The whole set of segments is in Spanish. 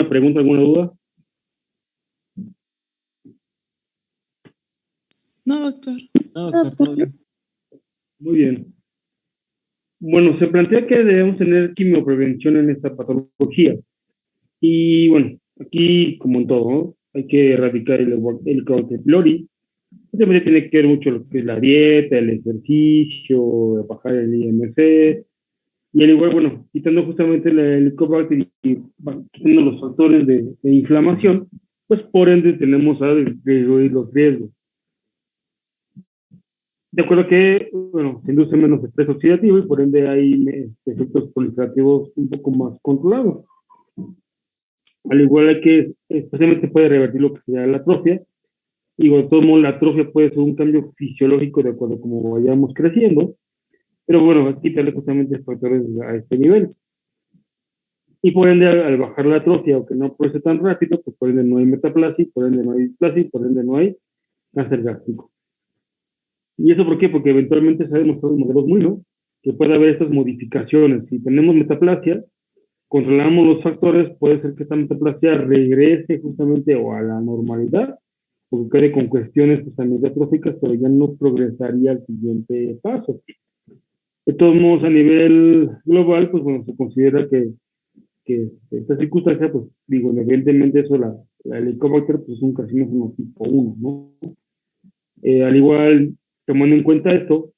pregunta, alguna duda? No, doctor. No, doctor, todo bien. Muy bien. Bueno, se plantea que debemos tener quimioprevención en esta patología. Y bueno, aquí, como en todo, ¿no? Hay que erradicar el Helicobacter pylori. Obviamente tiene que ver mucho lo que es la dieta, el ejercicio, bajar el IMC. Y al igual, bueno, quitando justamente el Helicobacter y quitando los factores de inflamación, pues por ende tenemos a disminuir los riesgos. De acuerdo que, bueno, se induce menos estrés oxidativo y por ende hay efectos proliferativos un poco más controlados. Al igual hay que, especialmente puede revertir lo que sería la atrofia, y de todos modos la atrofia puede ser un cambio fisiológico de acuerdo a cómo vayamos creciendo, pero bueno, hay que quitarle justamente factores a este nivel. Y por ende, al bajar la atrofia, aunque no procese tan rápido, pues por ende no hay metaplasia, por ende no hay displasia, por ende no hay cáncer gástrico. ¿Y eso por qué? Porque eventualmente se ha demostrado en modelos muy, ¿no? Que puede haber estas modificaciones. Si tenemos metaplasia, controlamos los factores, puede ser que esta metaplasia regrese justamente o a la normalidad, o que quede con cuestiones justamente atróficas, pero ya no progresaría al siguiente paso. De todos modos, a nivel global, pues bueno, se considera que esta circunstancia, pues digo, evidentemente eso, la Helicobacter, pues es un carcinógeno tipo 1, ¿no? Al igual, tomando en cuenta esto,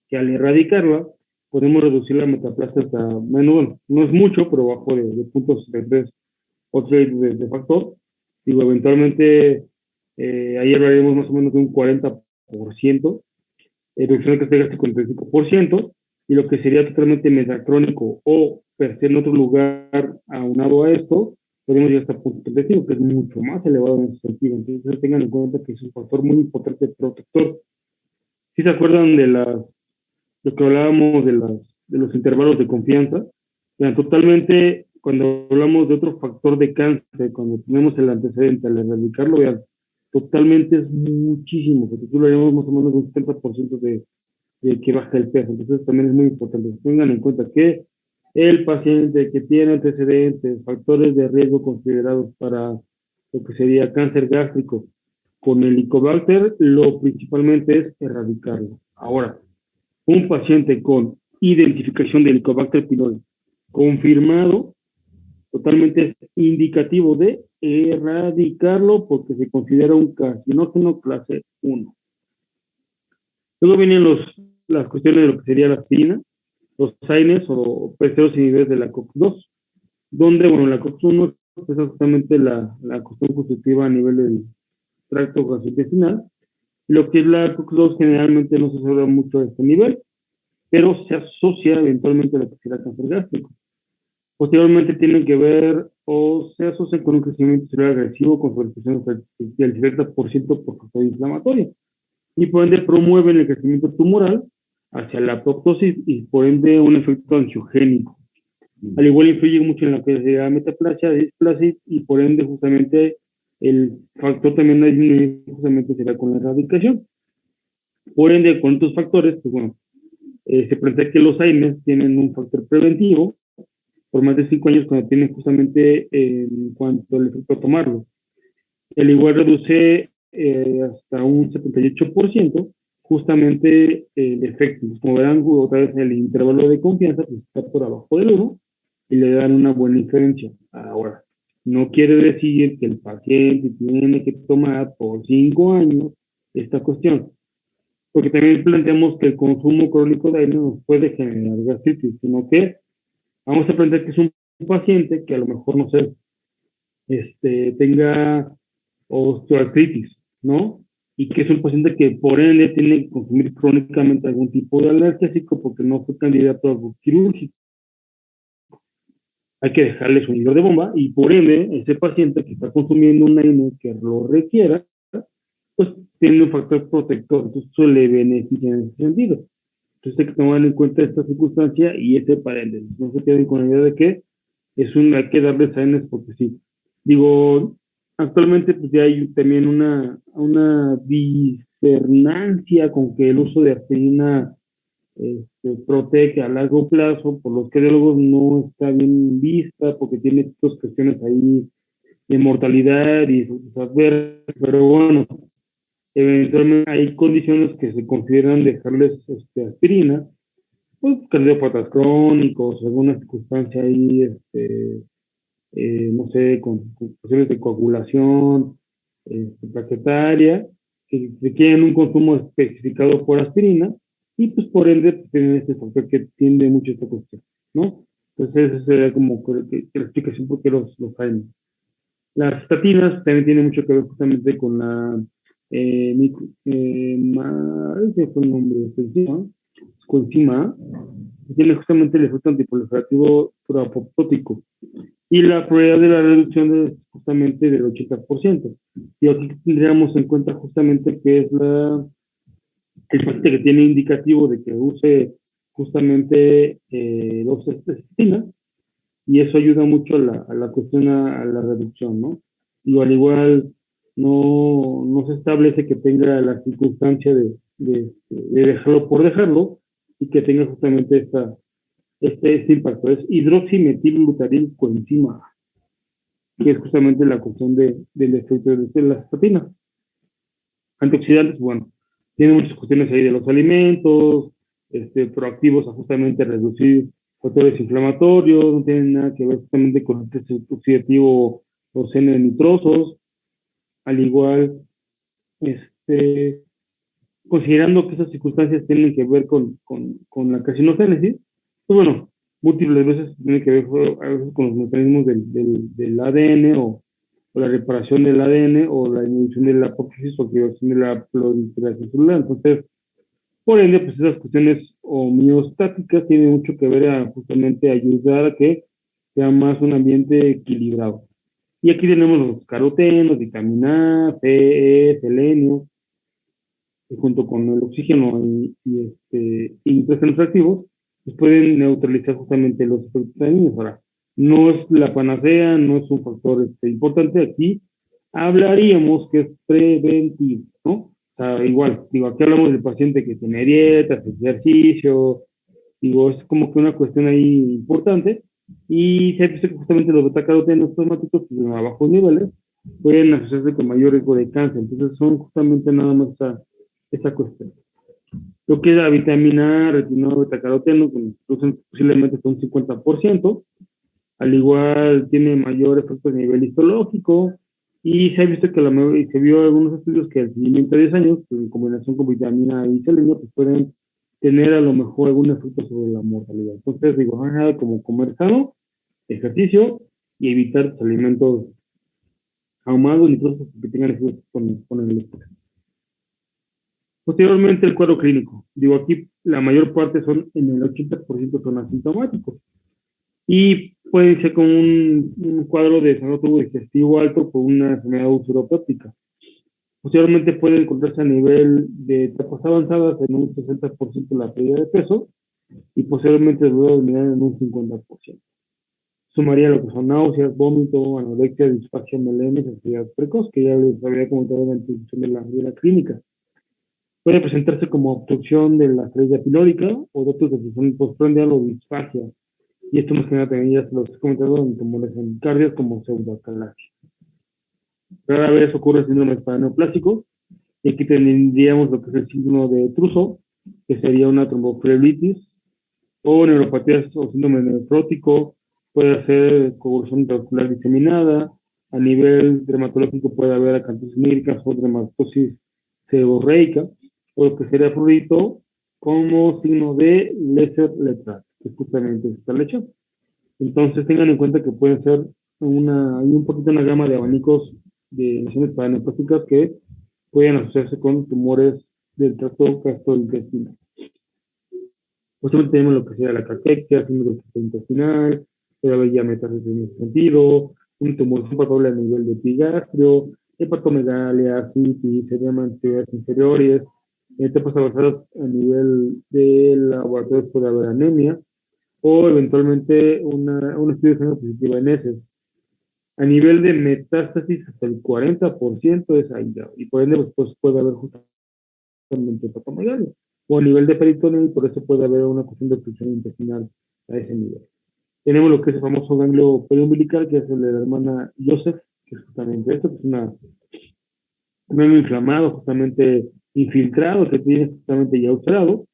que al erradicarla, podemos reducir la metaplasia hasta menos, bueno, no es mucho, pero bajo de puntos de 3 o 3 de factor. Digo, eventualmente, ahí hablaríamos más o menos de un 40%, reducción de gasto con el 35%, y lo que sería totalmente metacrónico o per se en otro lugar aunado a esto, podemos llegar hasta punto 35, que es mucho más elevado en ese sentido. Entonces tengan en cuenta que es un factor muy importante protector. Si se acuerdan de lo que hablábamos de los intervalos de confianza, vean, totalmente, cuando hablamos de otro factor de cáncer, cuando tenemos el antecedente al erradicarlo, vean, totalmente es muchísimo, porque tú lo haríamos más o menos un 70% de que baja el peso. Entonces también es muy importante. Tengan en cuenta que el paciente que tiene antecedentes, factores de riesgo considerados para lo que sería cáncer gástrico con el Helicobacter, lo principalmente es erradicarlo. Ahora, un paciente con identificación de Helicobacter pylori confirmado, totalmente es indicativo de erradicarlo porque se considera un carcinógeno clase 1. Luego vienen las cuestiones de lo que sería la aspirina, los AINES o PCOs inhibidores de la COX-2, donde, bueno, la COX-1 es justamente la cuestión constitutiva a nivel del tracto gastrointestinal. Lo que es la COX-2 generalmente no se asocia mucho a este nivel, pero se asocia eventualmente a lo que será cáncer gástrico. Posteriormente tienen que ver o se asocian con un crecimiento celular agresivo con sobreexpresión del 70% por factor inflamatorio y por ende promueven el crecimiento tumoral hacia la apoptosis y por ende un efecto angiogénico. Al igual influye mucho en la que se llama metaplasia, displasia y por ende justamente el factor también a disminuir justamente será con la erradicación. Por ende, con estos factores, pues bueno, se plantea que los AINES tienen un factor preventivo por más de 5 años cuando tienen justamente en cuanto al efecto a tomarlo. El igual reduce hasta un 78% justamente el efecto. Como verán, otra vez el intervalo de confianza pues, está por abajo del 1 y le dan una buena diferencia. Ahora, no quiere decir que el paciente tiene que tomar por 5 años esta cuestión, porque también planteamos que el consumo crónico de aire nos puede generar gastritis, sino que vamos a plantear que es un paciente que a lo mejor, no sé, tenga osteoartritis, ¿no? Y que es un paciente que por ende tiene que consumir crónicamente algún tipo de analgésico porque no fue candidato a algo quirúrgico. Hay que dejarle su inhibidor de bomba y por ende ese paciente que está consumiendo un AINE que lo requiera, pues tiene un factor protector, entonces eso le beneficia en ese sentido. Entonces hay que tomar en cuenta esta circunstancia y ese paréntesis. No se queden con la idea de que hay que darles AINES porque sí. Digo, actualmente pues ya hay también una discernancia con que el uso de aspirina Protec a largo plazo, por los cardiólogos no está bien vista, porque tiene estas cuestiones ahí de mortalidad y efectos adversos, pero bueno, eventualmente hay condiciones que se consideran dejarles aspirina, pues cardiópatas crónicos, alguna circunstancia ahí, no sé, con cuestiones de coagulación, plaquetaria, que requieren un consumo especificado por aspirina, y pues por ende pues, tienen este factor que tiende mucho a esta cuestión, ¿no? Entonces esa sería como que la explicación por qué los hay. Las estatinas también tienen mucho que ver justamente con la ese fue el nombre, coenzima, que tiene justamente el efecto antiproliferativo proapoptótico y la probabilidad de la reducción es justamente del 80%. Y aquí tendríamos en cuenta justamente que es el paciente que tiene indicativo de que use justamente los estatinas, y eso ayuda mucho a la cuestión a la reducción, ¿no? Y al igual no se establece que tenga la circunstancia de dejarlo por dejarlo y que tenga justamente este impacto. Es hidroximetilglutarin coenzima A, que es justamente la cuestión del efecto de las estatinas. Antioxidantes, bueno, tiene muchas cuestiones ahí de los alimentos, proactivos a justamente reducir factores inflamatorios, no tienen nada que ver justamente con el test oxidativo o N nitrosos, al igual, este, considerando que esas circunstancias tienen que ver con la carcinogénesis, pues bueno, múltiples veces tiene que ver a veces con los mecanismos del ADN o la reparación del ADN o la inhibición de la apoptosis o activación de la proliferación celular. Entonces, por ende, pues esas cuestiones homeostáticas tienen mucho que ver a justamente ayudar a que sea más un ambiente equilibrado. Y aquí tenemos los carotenos, vitamina A, C, E, selenio, y junto con el oxígeno y nitrógenos activos, pues pueden neutralizar justamente los efectos dañinos. Ahora, no es la panacea, no es un factor importante. Aquí hablaríamos que es preventivo, ¿no? O sea, igual, digo, aquí hablamos del paciente que tiene dietas, ejercicio, digo, es como que una cuestión ahí importante. Y se ha visto que justamente los betacarotenos plasmáticos, pues, a bajos niveles, pueden asociarse con mayor riesgo de cáncer. Entonces, son justamente nada más esa cuestión. Lo que es la vitamina A, retinol, betacaroteno, que nos producen posiblemente hasta un 50%, al igual tiene mayor efecto a nivel histológico, y se ha visto que se vio en algunos estudios que al seguimiento de 10 años, pues, en combinación con vitamina A y selenio, pues pueden tener a lo mejor algún efecto sobre la mortalidad. Entonces, digo, no hay nada como comer sano, ejercicio y evitar los alimentos ahumados ni cosas que tengan efectos con el estrés. Posteriormente, el cuadro clínico. Digo, aquí la mayor parte son, en el 80% son asintomáticos. Y puede ser con un cuadro de sangrado tubo digestivo alto por una enfermedad usuropéptica. Posteriormente puede encontrarse a nivel de etapas avanzadas en un 60% la pérdida de peso y posteriormente luego terminar en un 50%. Sumaría lo que son náuseas, vómito, anorexia, disfagia, melena, ansiedad precoz, que ya les había comentado en la introducción de la clínica. Puede presentarse como obstrucción de la estrella pilórica o datos de obstrucción postprandial o disfagia. Y esto más que nada también ya se los he comentado en tumores en cardias como pseudocalacia. Rara vez ocurre síndrome paraneoplásico, y aquí tendríamos lo que es el síndrome de Trousseau, que sería una tromboflebitis, o neuropatías o síndrome nefrótico, puede ser convulsión intramuscular diseminada, a nivel dermatológico puede haber acantosis níricas o dermatosis seborreica, o lo que sería prurito como signo de lesser letra, que justamente es esta leche. Entonces tengan en cuenta que pueden ser hay un poquito una gama de abanicos de lesiones paraneopláticas que pueden asociarse con tumores del tracto gastrointestinal. Posiblemente tenemos lo que sea la caquexia, síndrome intestinal, puede haber ya metástasis en ese sentido, un tumor palpable a nivel de epigastrio, hepatomegalia, citis, edema en extremidades inferiores, etapas avanzadas a nivel de laboratorios puede haber anemia, o eventualmente un estudio de sangre positiva en heces. A nivel de metástasis, hasta el 40% es ahí, y por ende pues, puede haber justamente hepatomegalia. o a nivel de peritoneo, y por eso puede haber una cuestión de obstrucción intestinal a ese nivel. Tenemos lo que es el famoso ganglio periumbilical, que es el de la hermana Joseph, que es justamente esto, que es un ganglio inflamado, justamente infiltrado, que tiene justamente ya ulcerado,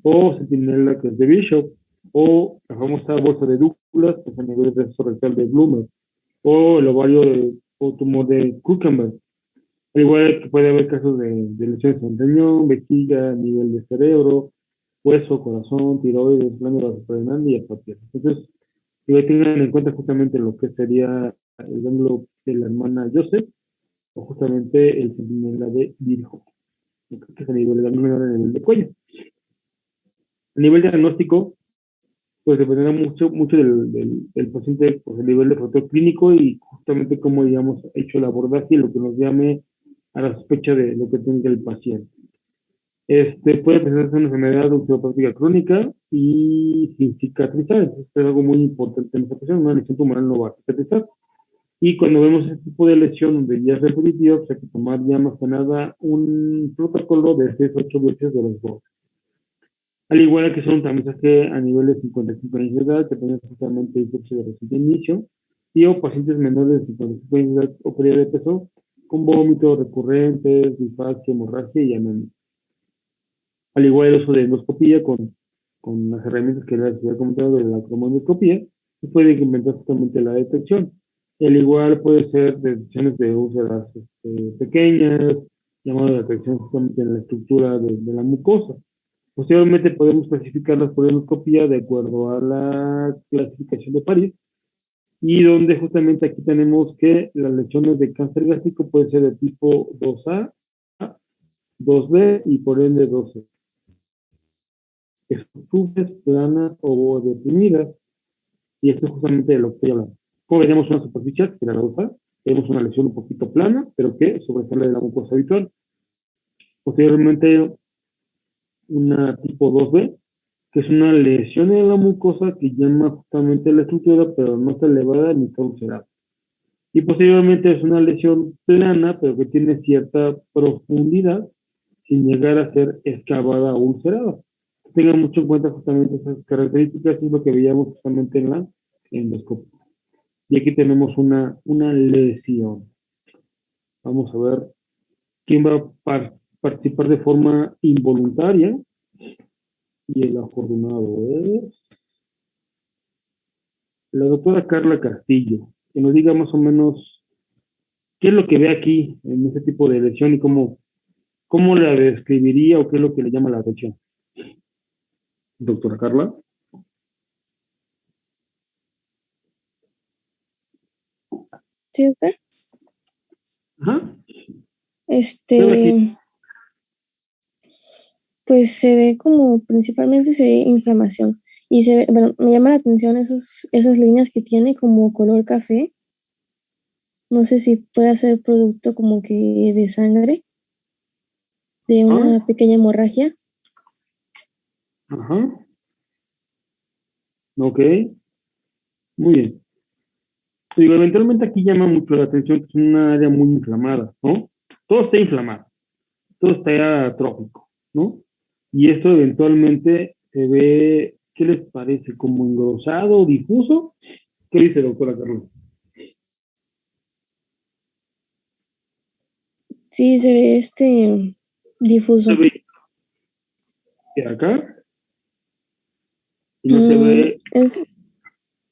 o sentinela, que es de Bishop, o la famosa bolsa de Douglas, que es a nivel de rectal de Bloomer, o el ovario o tumor de Kuchenberg. Al igual que puede haber casos de lesiones en riñón, vejiga, nivel de cerebro, hueso, corazón, tiroides, glándula suprarrenal y hasta piel. Entonces, que tengan en cuenta justamente lo que sería el ganglio de la hermana Joseph o justamente el centinela de Virgo, que es a nivel de ganglio a nivel de cuello. A nivel diagnóstico, pues dependerá mucho del paciente, pues el nivel de factor clínico y justamente cómo hayamos hecho el abordaje y lo que nos llame a la sospecha de lo que tenga el paciente. Puede presentarse una enfermedad osteopática crónica y sin cicatrizar. Esto es algo muy importante en esta ocasión. Una lesión tumoral no va a cicatrizar. Y cuando vemos este tipo de lesión donde ya es repetitiva, pues hay que tomar ya más que nada un protocolo de 6 a 8 veces de los bordes. Al igual que son un tamizaje a nivel de 55 años de edad, que tengan justamente infección de reciente inicio, y o pacientes menores de 55 años de edad o pérdida de peso, con vómitos recurrentes, disfagia, hemorragia y anemia. Al igual el uso de endoscopía con las herramientas que les había comentado de la cromoscopía, se puede incrementar justamente la detección. Y al igual puede ser detecciones de úlceras pequeñas, llamado la detección justamente en la estructura de la mucosa. Posteriormente podemos clasificarlas por endoscopía de acuerdo a la clasificación de París, y donde justamente aquí tenemos que las lesiones de cáncer gástrico pueden ser de tipo 2A, 2B y por ende 2C. Estructuras planas o deprimidas, y esto es justamente de lo que estoy hablando. Como veríamos una superficie, que era la 2A, tenemos una lesión un poquito plana, pero que sobresale de la mucosa habitual. Posteriormente, una tipo 2B, que es una lesión en la mucosa que llama justamente la estructura, pero no está elevada ni está ulcerada. Y posteriormente es una lesión plana, pero que tiene cierta profundidad, sin llegar a ser excavada o ulcerada. Tengan mucho en cuenta justamente esas características, y lo que veíamos justamente en la endoscopia. Y aquí tenemos una lesión. Vamos a ver quién va a participar de forma involuntaria, y el afortunado es la doctora Carla Castillo, que nos diga más o menos qué es lo que ve aquí en este tipo de lesión y cómo la describiría o qué es lo que le llama la atención. Doctora Carla. Sí, doctor. Ajá. ¿Qué ve aquí? Este, pues se ve como principalmente se ve inflamación y se ve, bueno, me llama la atención esas líneas que tiene como color café. No sé si puede ser producto como que de sangre, de una Ajá. pequeña hemorragia. Ajá. Ok. Muy bien. Digo, eventualmente aquí llama mucho la atención que es una área muy inflamada, ¿no? Todo está inflamado, todo está atrófico, ¿no? Y esto eventualmente se ve, ¿qué les parece? ¿Como engrosado, difuso? ¿Qué dice, doctora Carlos? Sí, se ve Se difuso. ve que acá y no se Mm, ve es,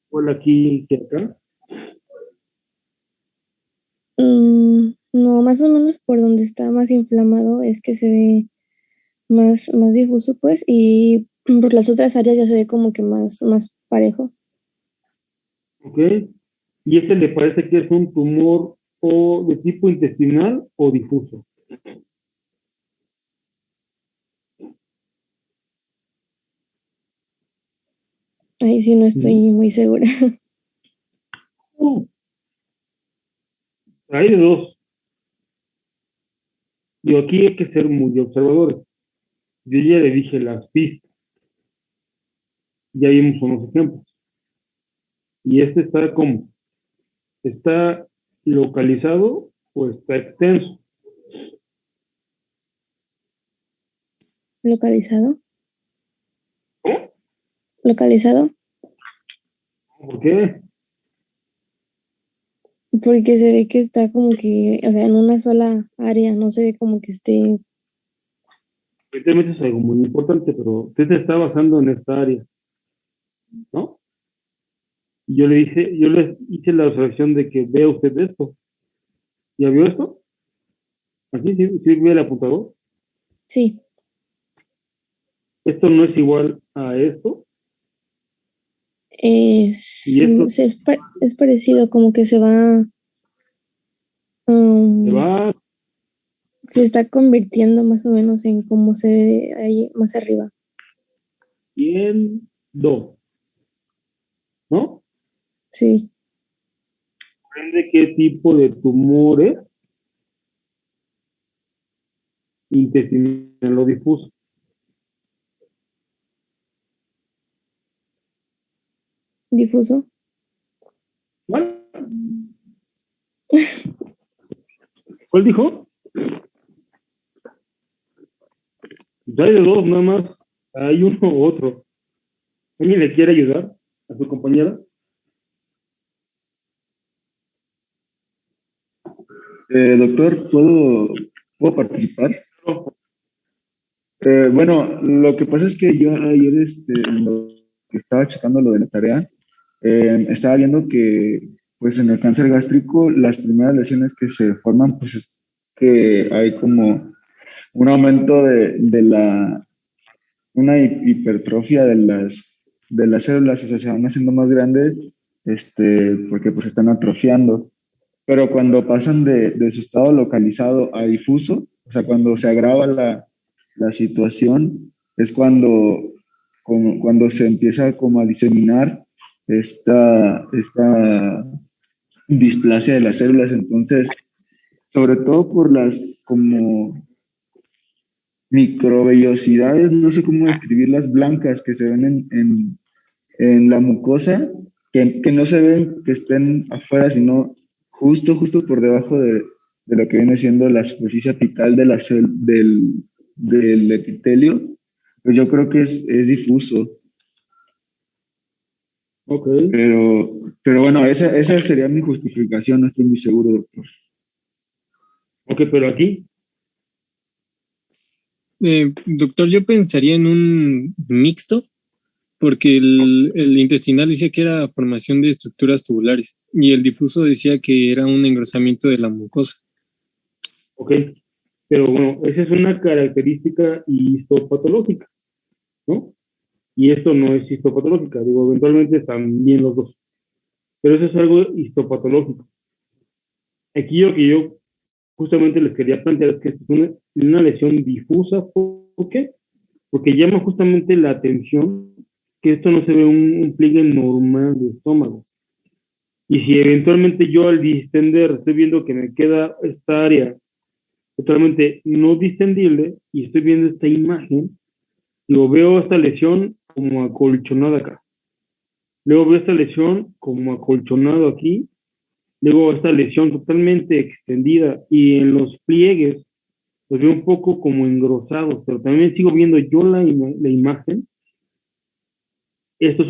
por aquí que acá. no, más o menos por donde está más inflamado es que se ve más difuso, pues, y por las otras áreas ya se ve como que más parejo. ¿Ok? Y este le parece que es un tumor o de tipo intestinal o difuso. Ahí sí no estoy Ujú. muy segura. Uh, hay de dos. Yo aquí hay que ser muy observadores. Yo ya le dije las pistas, ya vimos unos ejemplos. Y este está como, ¿está localizado o está extenso? localizado. ¿Cómo? Localizado, ¿Por qué? porque se ve que está como que, o sea, en una sola área, no se ve como que esté, Evidentemente es algo muy importante, pero usted se está basando en esta área, ¿no? Y yo le hice la observación de que vea usted esto. ¿Ya vio esto? Aquí sí, sí ve el apuntador. sí, Esto no es igual a esto. Y esto es parecido, como que se um, va se está convirtiendo más o menos en cómo se ve ahí más arriba. viendo, ¿no? Sí, Depende qué tipo de tumores intestinal o difuso. difuso. ¿Cuál? ¿Cuál dijo? Pues hay de dos, nada más. Hay uno u otro. ¿Alguien le quiere ayudar a su compañera? Doctor, ¿puedo participar? No. Bueno, lo que pasa es que yo ayer en lo que estaba checando lo de la tarea, estaba viendo que pues en el cáncer gástrico las primeras lesiones que se forman pues es que hay como un aumento una hipertrofia de las células, o sea, se van haciendo más grandes, porque pues están atrofiando. Pero cuando pasan de su estado localizado a difuso, o sea, cuando se agrava la situación, es cuando se empieza como a diseminar esta displasia de las células. Entonces, sobre todo por las como microvellosidades, no sé cómo describirlas, blancas que se ven en la mucosa, que no se ven que estén afuera, sino justo por debajo de lo que viene siendo la superficie apical de del epitelio, pues yo creo que es difuso. Ok. Pero bueno, esa sería mi justificación, no estoy muy seguro, doctor. Ok, pero aquí, Doctor, yo pensaría en un mixto, porque el intestinal decía que era formación de estructuras tubulares y el difuso decía que era un engrosamiento de la mucosa. ok. Pero bueno, esa es una característica histopatológica, ¿no? Y esto no es histopatológica. Digo, eventualmente están bien los dos. Pero eso es algo histopatológico. Aquí lo que yo justamente les quería plantear es que es una lesión difusa. ¿Por qué? Porque llama justamente la atención que esto no se ve un pliegue normal de estómago. Y si eventualmente yo al distender estoy viendo que me queda esta área totalmente no distendible y estoy viendo esta imagen, digo, veo esta lesión como acolchonada acá. Luego veo esta lesión como acolchonado aquí. Luego esta lesión totalmente extendida y en los pliegues los veo un poco como engrosados, pero también sigo viendo yo la imagen. Esto es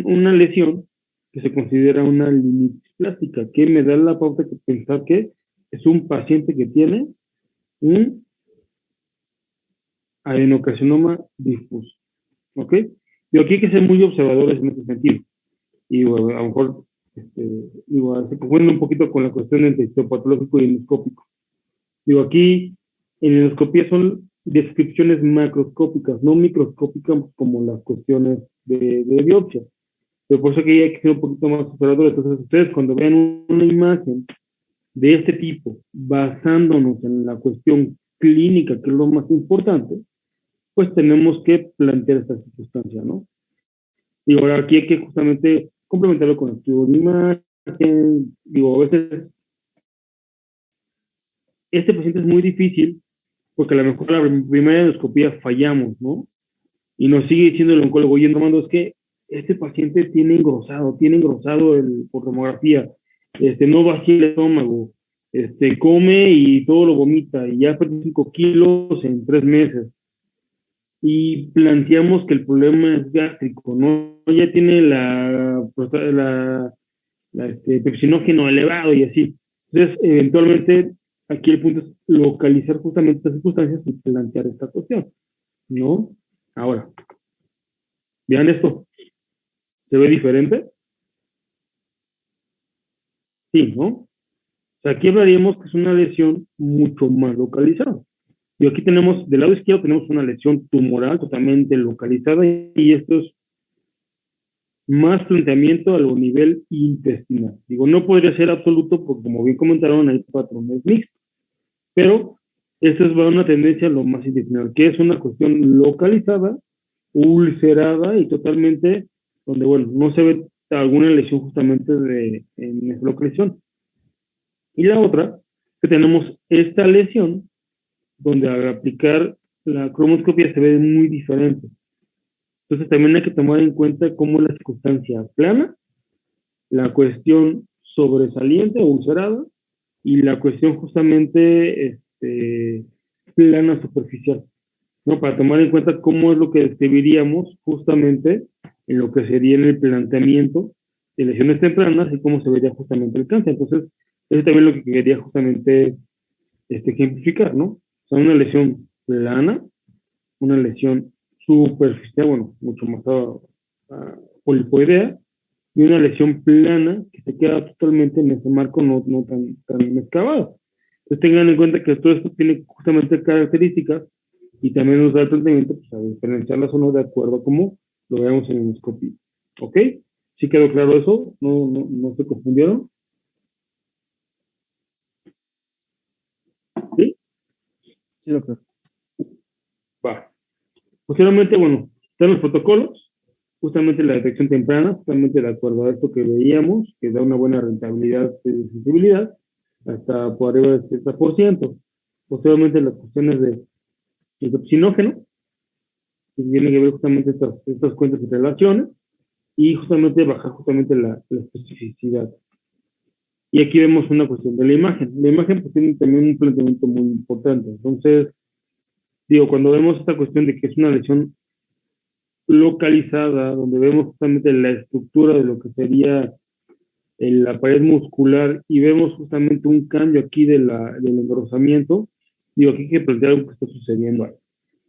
una lesión que se considera una linitis plástica, que me da la pauta de pensar que es un paciente que tiene un adenocarcinoma difuso. ¿Ok? Yo aquí hay que ser muy observadores en este sentido. Y bueno, a lo mejor se confunde un poquito con la cuestión entre histopatológico y endoscópico. Digo, aquí en endoscopía son descripciones macroscópicas, no microscópicas como las cuestiones de biopsia. Pero por eso que hay que ser un poquito más observadores. Entonces, ustedes cuando vean una imagen de este tipo, basándonos en la cuestión clínica, que es lo más importante, pues tenemos que plantear esta circunstancia, ¿no? Digo, ahora aquí hay que justamente complementarlo con el estudio de imagen. Digo, a veces este paciente es muy difícil porque a lo mejor la primera endoscopía fallamos, ¿no? Y nos sigue diciendo el oncólogo, oye, Armando, es que este paciente tiene engrosado por tomografía, no vacía el estómago, come y todo lo vomita, y ya perdió 5 kilos en 3 meses. y planteamos que el problema es gástrico, ¿no? Ya tiene la pepsinógeno elevado y así. Entonces, eventualmente, aquí el punto es localizar justamente estas circunstancias y plantear esta cuestión, ¿no? Ahora, vean esto, ¿se ve diferente? Sí, ¿no? O sea, aquí hablaríamos que es una lesión mucho más localizada. Y aquí tenemos, del lado izquierdo tenemos una lesión tumoral totalmente localizada y esto es más planteamiento a lo nivel intestinal. Digo, no podría ser absoluto porque como bien comentaron hay patrones mixtos, pero esa es una tendencia a lo más intestinal, que es una cuestión localizada, ulcerada y totalmente donde, bueno, no se ve alguna lesión justamente en esa localización. Y la otra, que tenemos esta lesión donde al aplicar la cromoscopia se ve muy diferente. Entonces también hay que tomar en cuenta cómo la circunstancia plana, la cuestión sobresaliente o ulcerada y la cuestión justamente plana superficial, ¿no? Para tomar en cuenta cómo es lo que describiríamos justamente en lo que sería en el planteamiento de lesiones tempranas y cómo se vería justamente el cáncer. Entonces, eso es también lo que quería justamente ejemplificar, ¿no? O sea, una lesión plana, una lesión superficial, bueno, mucho más polipoidea, y una lesión plana que se queda totalmente en ese marco no tan excavado. Entonces tengan en cuenta que todo esto tiene justamente características y también nos da el planteamiento pues, a diferenciarlas o no de acuerdo a cómo lo veamos en el endoscopio. ¿Ok? ¿Sí quedó claro eso? ¿No se confundieron? ¿Sí? Sí, doctor. Va. Posteriormente, bueno, están los protocolos, justamente la detección temprana, justamente de acuerdo a esto que veíamos, que da una buena rentabilidad de sensibilidad, hasta por arriba del 70%. Posteriormente las cuestiones de toxinógeno, que tienen que ver justamente estas cuentas y relaciones, y justamente bajar justamente la especificidad. Y aquí vemos una cuestión de la imagen. La imagen pues, tiene también un planteamiento muy importante. Entonces, digo, cuando vemos esta cuestión de que es una lesión localizada, donde vemos justamente la estructura de lo que sería la pared muscular y vemos justamente un cambio aquí del engrosamiento, digo, aquí hay que plantear algo que está sucediendo ahí.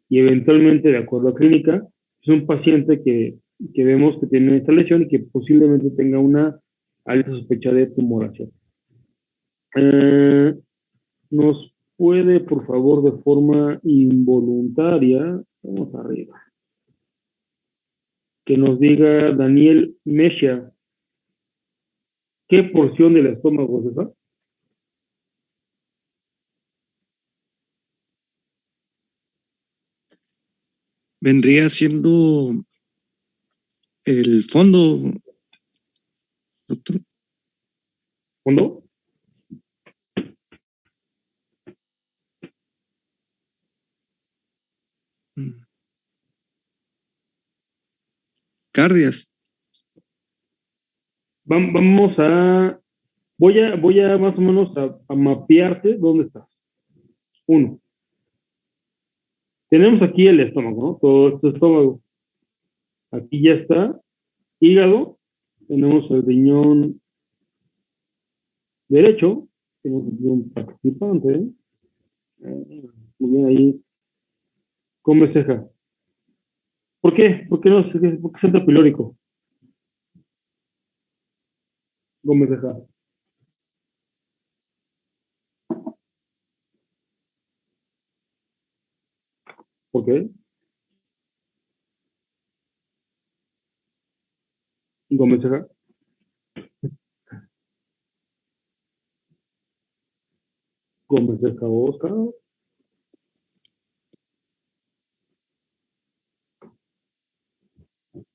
Y eventualmente, de acuerdo a clínica, es un paciente que vemos que tiene esta lesión y que posiblemente tenga una alta sospecha de tumoración. Nos puede, por favor, de forma involuntaria, vamos arriba, que nos diga Daniel Mesha, ¿qué porción del estómago es esa? Vendría siendo el fondo, doctor. ¿Fondo? Cardias. Vamos a, voy a más o menos a mapearte dónde estás. Uno, tenemos aquí el estómago, ¿no? Todo este estómago. Aquí ya está hígado, tenemos el riñón derecho, tenemos aquí un participante, muy bien ahí, come ceja. ¿Por qué? ¿Por qué no? ¿Por qué centro pilórico? Gómez ceja. ¿Por qué? Gómez ceja. Gómez ceja Oscar.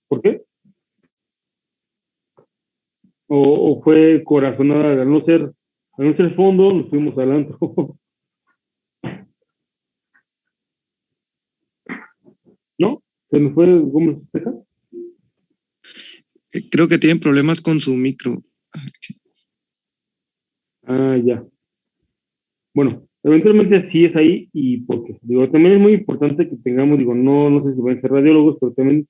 ¿Por qué? O fue corazonada, al no ser fondo, nos fuimos adelante. ¿No? ¿Se nos fue Gómez ceja? Creo que tienen problemas con su micro. Ah, ya. Bueno, Eventualmente sí es ahí, y porque, digo, también es muy importante que tengamos, digo, no sé si van a ser radiólogos, pero también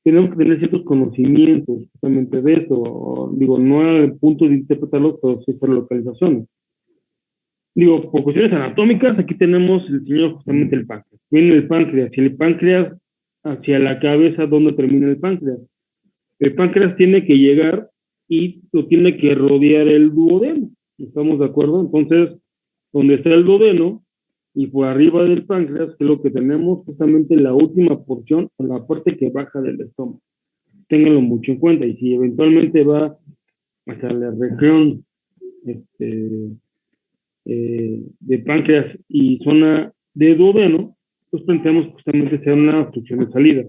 tenemos que tener ciertos conocimientos justamente de eso, digo, no al punto de interpretarlos, pero sí hacer localizaciones. Digo, por cuestiones anatómicas, aquí tenemos el señor justamente el páncreas. Viene el páncreas, y el páncreas hacia la cabeza, ¿dónde termina el páncreas? El páncreas tiene que llegar y lo tiene que rodear el duodeno. ¿Estamos de acuerdo? Entonces, donde está el duodeno y por arriba del páncreas, que es lo que tenemos justamente la última porción, o la parte que baja del estómago. Ténganlo mucho en cuenta. Y si eventualmente va hacia la región de páncreas y zona de duodeno, pues planteamos justamente sea una obstrucción de salida,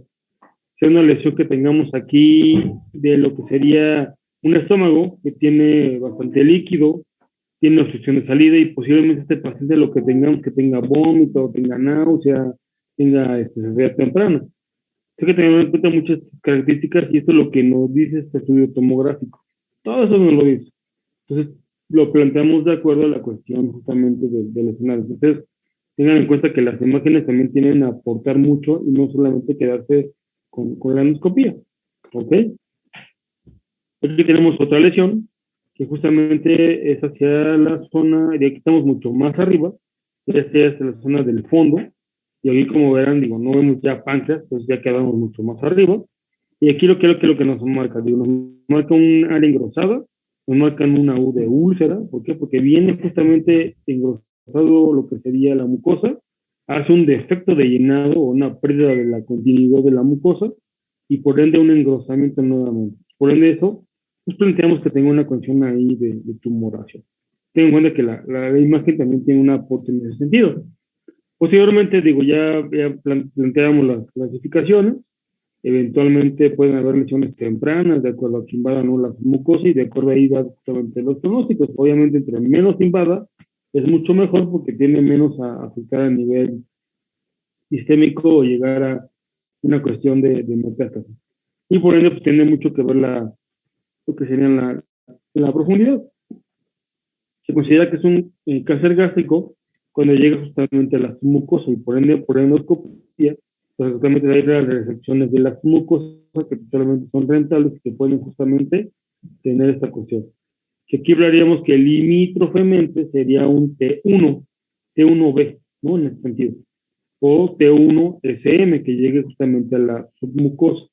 sea una lesión que tengamos aquí de lo que sería un estómago que tiene bastante líquido, tiene obstrucción de salida y posiblemente este paciente lo que tengamos que tenga vómito, tenga náusea, tenga saciedad temprana. Hay que tener en cuenta muchas características y esto es lo que nos dice este estudio tomográfico. Todo eso nos lo dice. Entonces, lo planteamos de acuerdo a la cuestión justamente del escenario. Entonces, tengan en cuenta que las imágenes también tienen a aportar mucho y no solamente quedarse con la endoscopía. ¿Ok? Aquí tenemos otra lesión que justamente es hacia la zona, y aquí estamos mucho más arriba, este es la zona del fondo, y aquí como verán, digo, no vemos ya páncreas, pues ya quedamos mucho más arriba, y aquí lo que nos marca, digo, nos marca un área engrosada, nos marcan una U de úlcera, ¿por qué? Porque viene justamente engrosado lo que sería la mucosa, hace un defecto de llenado o una pérdida de la continuidad de la mucosa, y por ende un engrosamiento nuevamente. Por ende eso, pues planteamos que tenga una condición ahí de tumoración. Ten en cuenta que la imagen también tiene un aporte en ese sentido. Posteriormente, digo, ya planteamos las clasificaciones. Eventualmente pueden haber lesiones tempranas, de acuerdo a que invada no la mucosa, y de acuerdo a ahí va justamente los pronósticos. Obviamente, entre menos invada, es mucho mejor porque tiene menos a afectar a nivel sistémico o llegar a una cuestión de metástasis. Y por ende, pues tiene mucho que ver lo que sería la profundidad. Se considera que es un cáncer gástrico cuando llega justamente a la mucosa y por ende, por endoscopia, pues justamente hay las resecciones de las mucosas que solamente son rentables y que pueden justamente tener esta cuestión. Que aquí hablaríamos que limítrofemente sería un T1B, ¿no? En este sentido. O T1SM, que llegue justamente a la submucosa.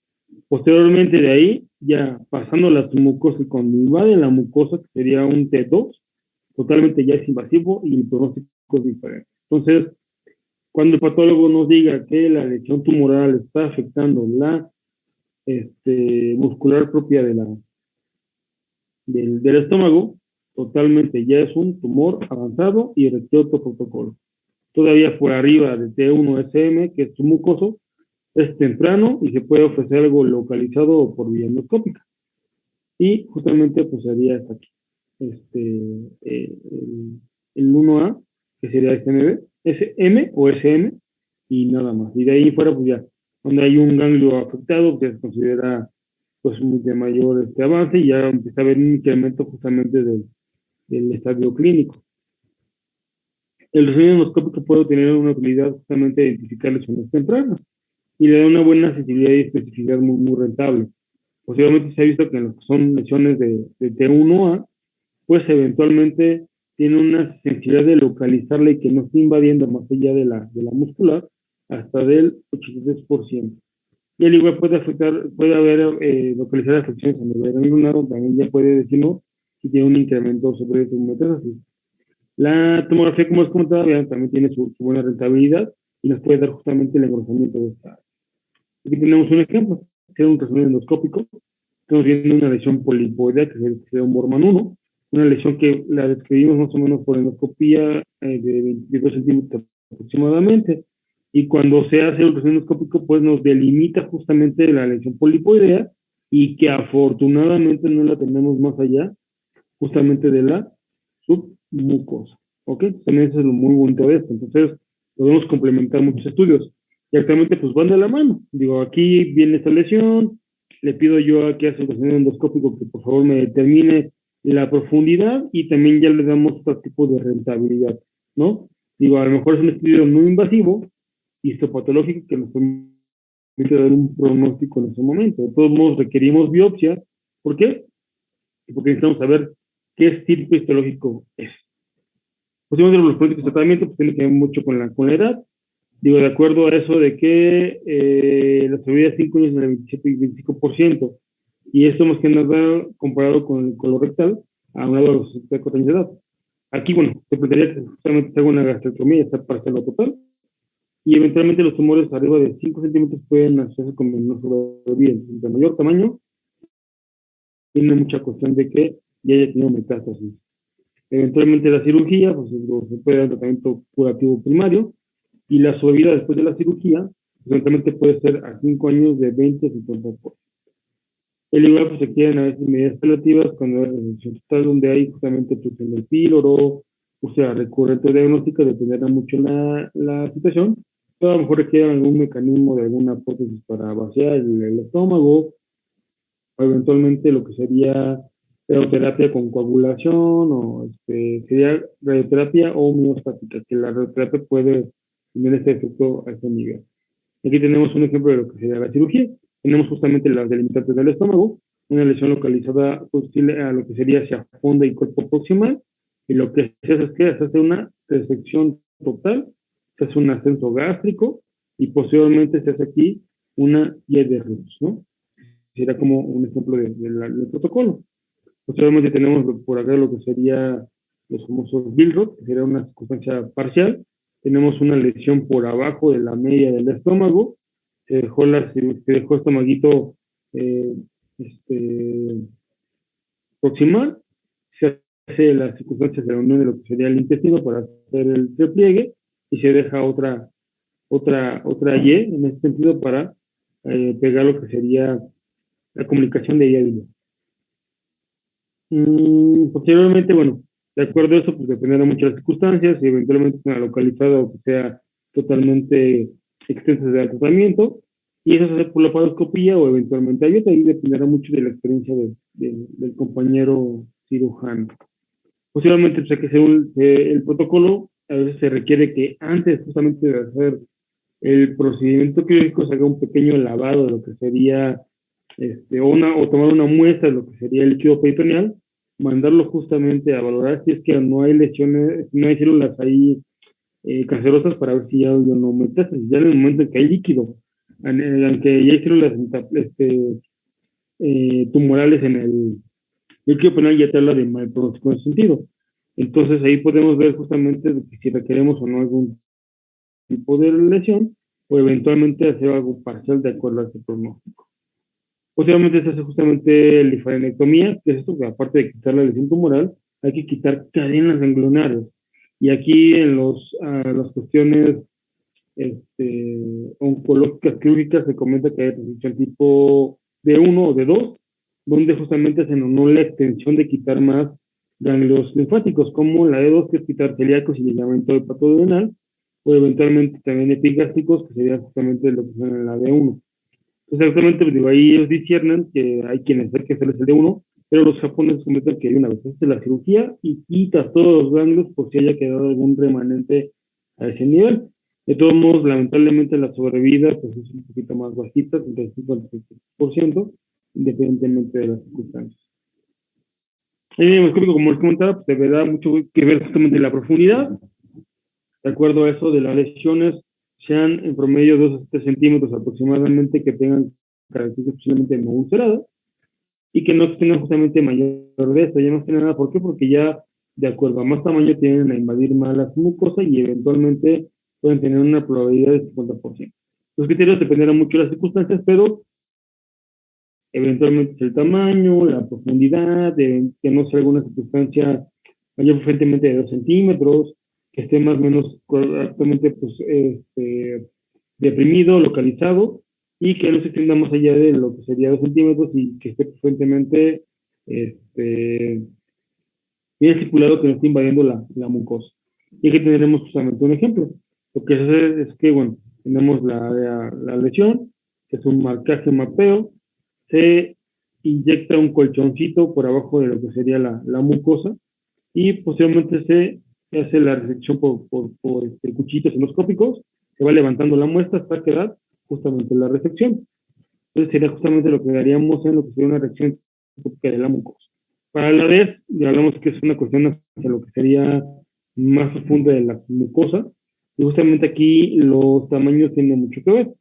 Posteriormente de ahí, ya pasando la submucosa y cuando invade la mucosa, que sería un T2, totalmente ya es invasivo y el pronóstico es diferente. Entonces, cuando el patólogo nos diga que la lesión tumoral está afectando la muscular propia del estómago, totalmente ya es un tumor avanzado y requiere otro protocolo. Todavía por arriba de T1SM, que es su mucoso, es temprano y se puede ofrecer algo localizado o por vía endoscópica. Y justamente pues sería hasta aquí. El 1A, que sería SMB, SM o SM, y nada más. Y de ahí fuera, pues ya, donde hay un ganglio afectado, que se considera pues de mayor avance, y ya empieza a haber un incremento justamente del estadio clínico. El resumen endoscópico puede tener una utilidad justamente de identificar lesiones tempranas y le da una buena sensibilidad y especificidad muy, muy rentable. Posiblemente se ha visto que en lo que son lesiones de T1A, pues eventualmente tiene una sensibilidad de localizarla y que no esté invadiendo más allá de la muscular hasta del 83%. Y al igual puede haber localizar afecciones a nivel anular, también ya puede decirnos si tiene un incremento sobre su metástasis. La tomografía, como les comentaba, también tiene su buena rentabilidad y nos puede dar justamente el engrosamiento de esta. Aquí tenemos un ejemplo, que es un resumen endoscópico. Estamos viendo una lesión polipoidea, que es un Bormann 1, una lesión que la describimos más o menos por endoscopía de 22 centímetros aproximadamente. Y cuando se hace el resumen endoscópico, pues nos delimita justamente la lesión polipoidea y que afortunadamente no la tenemos más allá justamente de la submucosa. ¿Ok? También eso es lo muy bonito de esto. Entonces, podemos complementar muchos estudios. Y actualmente, pues van de la mano. Digo, aquí viene esta lesión, le pido yo a que hace el endoscópico que por favor me determine la profundidad y también ya le damos otro tipo de rentabilidad, ¿no? Digo, a lo mejor es un estudio no invasivo, histopatológico, que nos permite dar un pronóstico en ese momento. De todos modos, requerimos biopsia. ¿Por qué? Porque necesitamos saber qué tipo histológico es. Posiblemente los pronósticos de tratamiento pues, tienen que ver mucho con la edad. Digo, de acuerdo a eso de que la sobrevida de 5 años es del 27 y 25%, y esto más que nada comparado con el colorectal, a un lado de los 74 años de edad. Aquí, bueno, se plantearía que justamente se haga una gastrectomía, está parcial o total, y eventualmente los tumores arriba de 5 centímetros pueden hacerse con menor sobrevida. De mayor tamaño, tiene mucha cuestión de que ya haya tenido metástasis. Eventualmente la cirugía, pues se puede dar un tratamiento curativo primario, y la sobrevida después de la cirugía, eventualmente puede ser a 5 años de 20 a 50%. El igual, pues se quieren a veces medidas paliativas cuando hay resección total, donde hay justamente obstrucción del píloro, o sea, recurrente diagnóstica, dependerá mucho la situación, pero a lo mejor requiere algún mecanismo de alguna prótesis para vaciar el estómago, o eventualmente lo que sería radioterapia con coagulación, o sería radioterapia o miostática, que la radioterapia puede tener este efecto a ese nivel. Aquí tenemos un ejemplo de lo que sería la cirugía. Tenemos justamente las delimitantes del estómago, una lesión localizada a lo que sería hacia fonda y cuerpo proximal, y lo que se hace es que se hace una resección total, se hace un ascenso gástrico, y posteriormente se hace aquí una guía de Rux, ¿no? Sería como un ejemplo del protocolo. Posteriormente tenemos por acá lo que sería los famosos Billroth, que sería una circunstancia parcial. Tenemos una lesión por abajo de la media del estómago, se dejó estomaguito proximal, se hace las circunstancias de la unión de lo que sería el intestino para hacer el repliegue, y se deja otra Y en este sentido para pegar lo que sería la comunicación de día a día. Posteriormente, bueno, de acuerdo a eso, pues dependerá mucho de las circunstancias, y eventualmente una localizada o que sea totalmente extensa del tratamiento, y eso se hace por la paroscopía o eventualmente abierta, y dependerá mucho de la experiencia del compañero cirujano. Posiblemente, pues, que según el protocolo, a veces se requiere que antes justamente de hacer el procedimiento quirúrgico se haga un pequeño lavado de lo que sería o tomar una muestra de lo que sería el líquido peritoneal, mandarlo justamente a valorar si es que no hay lesiones, no hay células ahí cancerosas, para ver si ya no metástasis. Ya en el momento en que hay líquido, aunque ya hay células tumorales en el líquido peritoneal, ya te habla de mal pronóstico en ese sentido. Entonces ahí podemos ver justamente si requeremos o no algún tipo de lesión, o eventualmente hacer algo parcial de acuerdo a ese pronóstico. Posteriormente se hace justamente la linfadenectomía, que es esto, que aparte de quitar la lesión tumoral, hay que quitar cadenas ganglionares. Y aquí en las cuestiones oncológicas quirúrgicas se comenta que hay resección tipo D1 o D2, donde justamente se nombró la extensión de quitar más ganglios linfáticos, como la D2, que es quitar celíacos y ligamento hepatorenal, o eventualmente también epigástricos, que sería justamente lo que son en la D1. Entonces, actualmente, pues, digo, ahí ellos disciernen que hay quienes hay que hacerles el D1, pero los japoneses comentan que una vez haces la cirugía y quitas todos los ganglios por si haya quedado algún remanente a ese nivel. De todos modos, lamentablemente la sobrevida pues, es un poquito más bajita, 35 al 36%, independientemente de las circunstancias. Como les comentaba, pues, deberá mucho que ver justamente la profundidad. De acuerdo a eso de las lesiones, sean en promedio 2 a 7 centímetros aproximadamente, que tengan características posiblemente no ulceradas, y que no tengan justamente mayor de esto. Ya no tiene nada. ¿Por qué? Porque ya de acuerdo a más tamaño tienden a invadir más las mucosas y eventualmente pueden tener una probabilidad de 50%. Los criterios dependerán mucho de las circunstancias, pero eventualmente es el tamaño, la profundidad, que no sea alguna circunstancia mayor frecuentemente de 2 centímetros, que esté más o menos correctamente pues, deprimido, localizado, y que no se extienda más allá de lo que sería 2 centímetros, y que esté frecuentemente bien estipulado, que no esté invadiendo la mucosa. Y aquí tendremos justamente un ejemplo. Lo que se hace es que, bueno, tenemos la lesión, que es un marcaje mapeo, se inyecta un colchoncito por abajo de lo que sería la mucosa, y posteriormente se se hace la resección por cuchillitos endoscópicos, se va levantando la muestra hasta quedar justamente la resección. Entonces sería justamente lo que haríamos en lo que sería una reacción típica de la mucosa. Para la vez, ya hablamos que es una cuestión hacia lo que sería más profunda de la mucosa, y justamente aquí los tamaños tienen mucho que ver.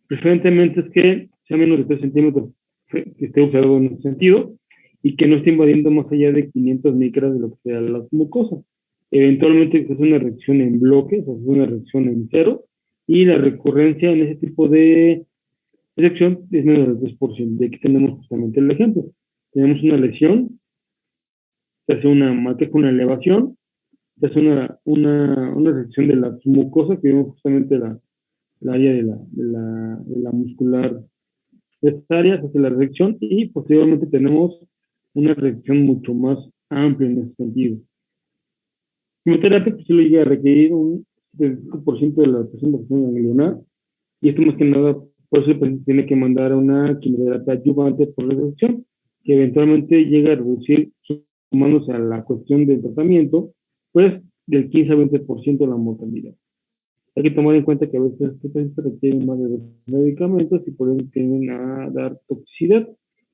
Preferentemente es que sea menos de 3 centímetros, que esté observado en ese sentido, y que no esté invadiendo más allá de 500 micras de lo que sea la mucosa. Eventualmente es una reacción en bloques, o es una reacción en cero, y la recurrencia en ese tipo de reacción es menos del 3%. Y aquí tenemos justamente el ejemplo. Tenemos una lesión, se hace una marca con una elevación, se hace una reacción de la mucosa, que vemos justamente la área de la muscular de esta área, se hace la reacción y posteriormente tenemos una reacción mucho más amplia en ese sentido. Quimioterapia pues, sí lo llega a requerir un 75% de la presentación ganglionar, y esto más que nada, por eso el paciente tiene que mandar a una quimioterapia adyuvante por resección, que eventualmente llega a reducir, sumándose a la cuestión del tratamiento, pues del 15 a 20% de la mortalidad. Hay que tomar en cuenta que a veces estos pacientes requieren más de 2 medicamentos y por eso tienden a dar toxicidad.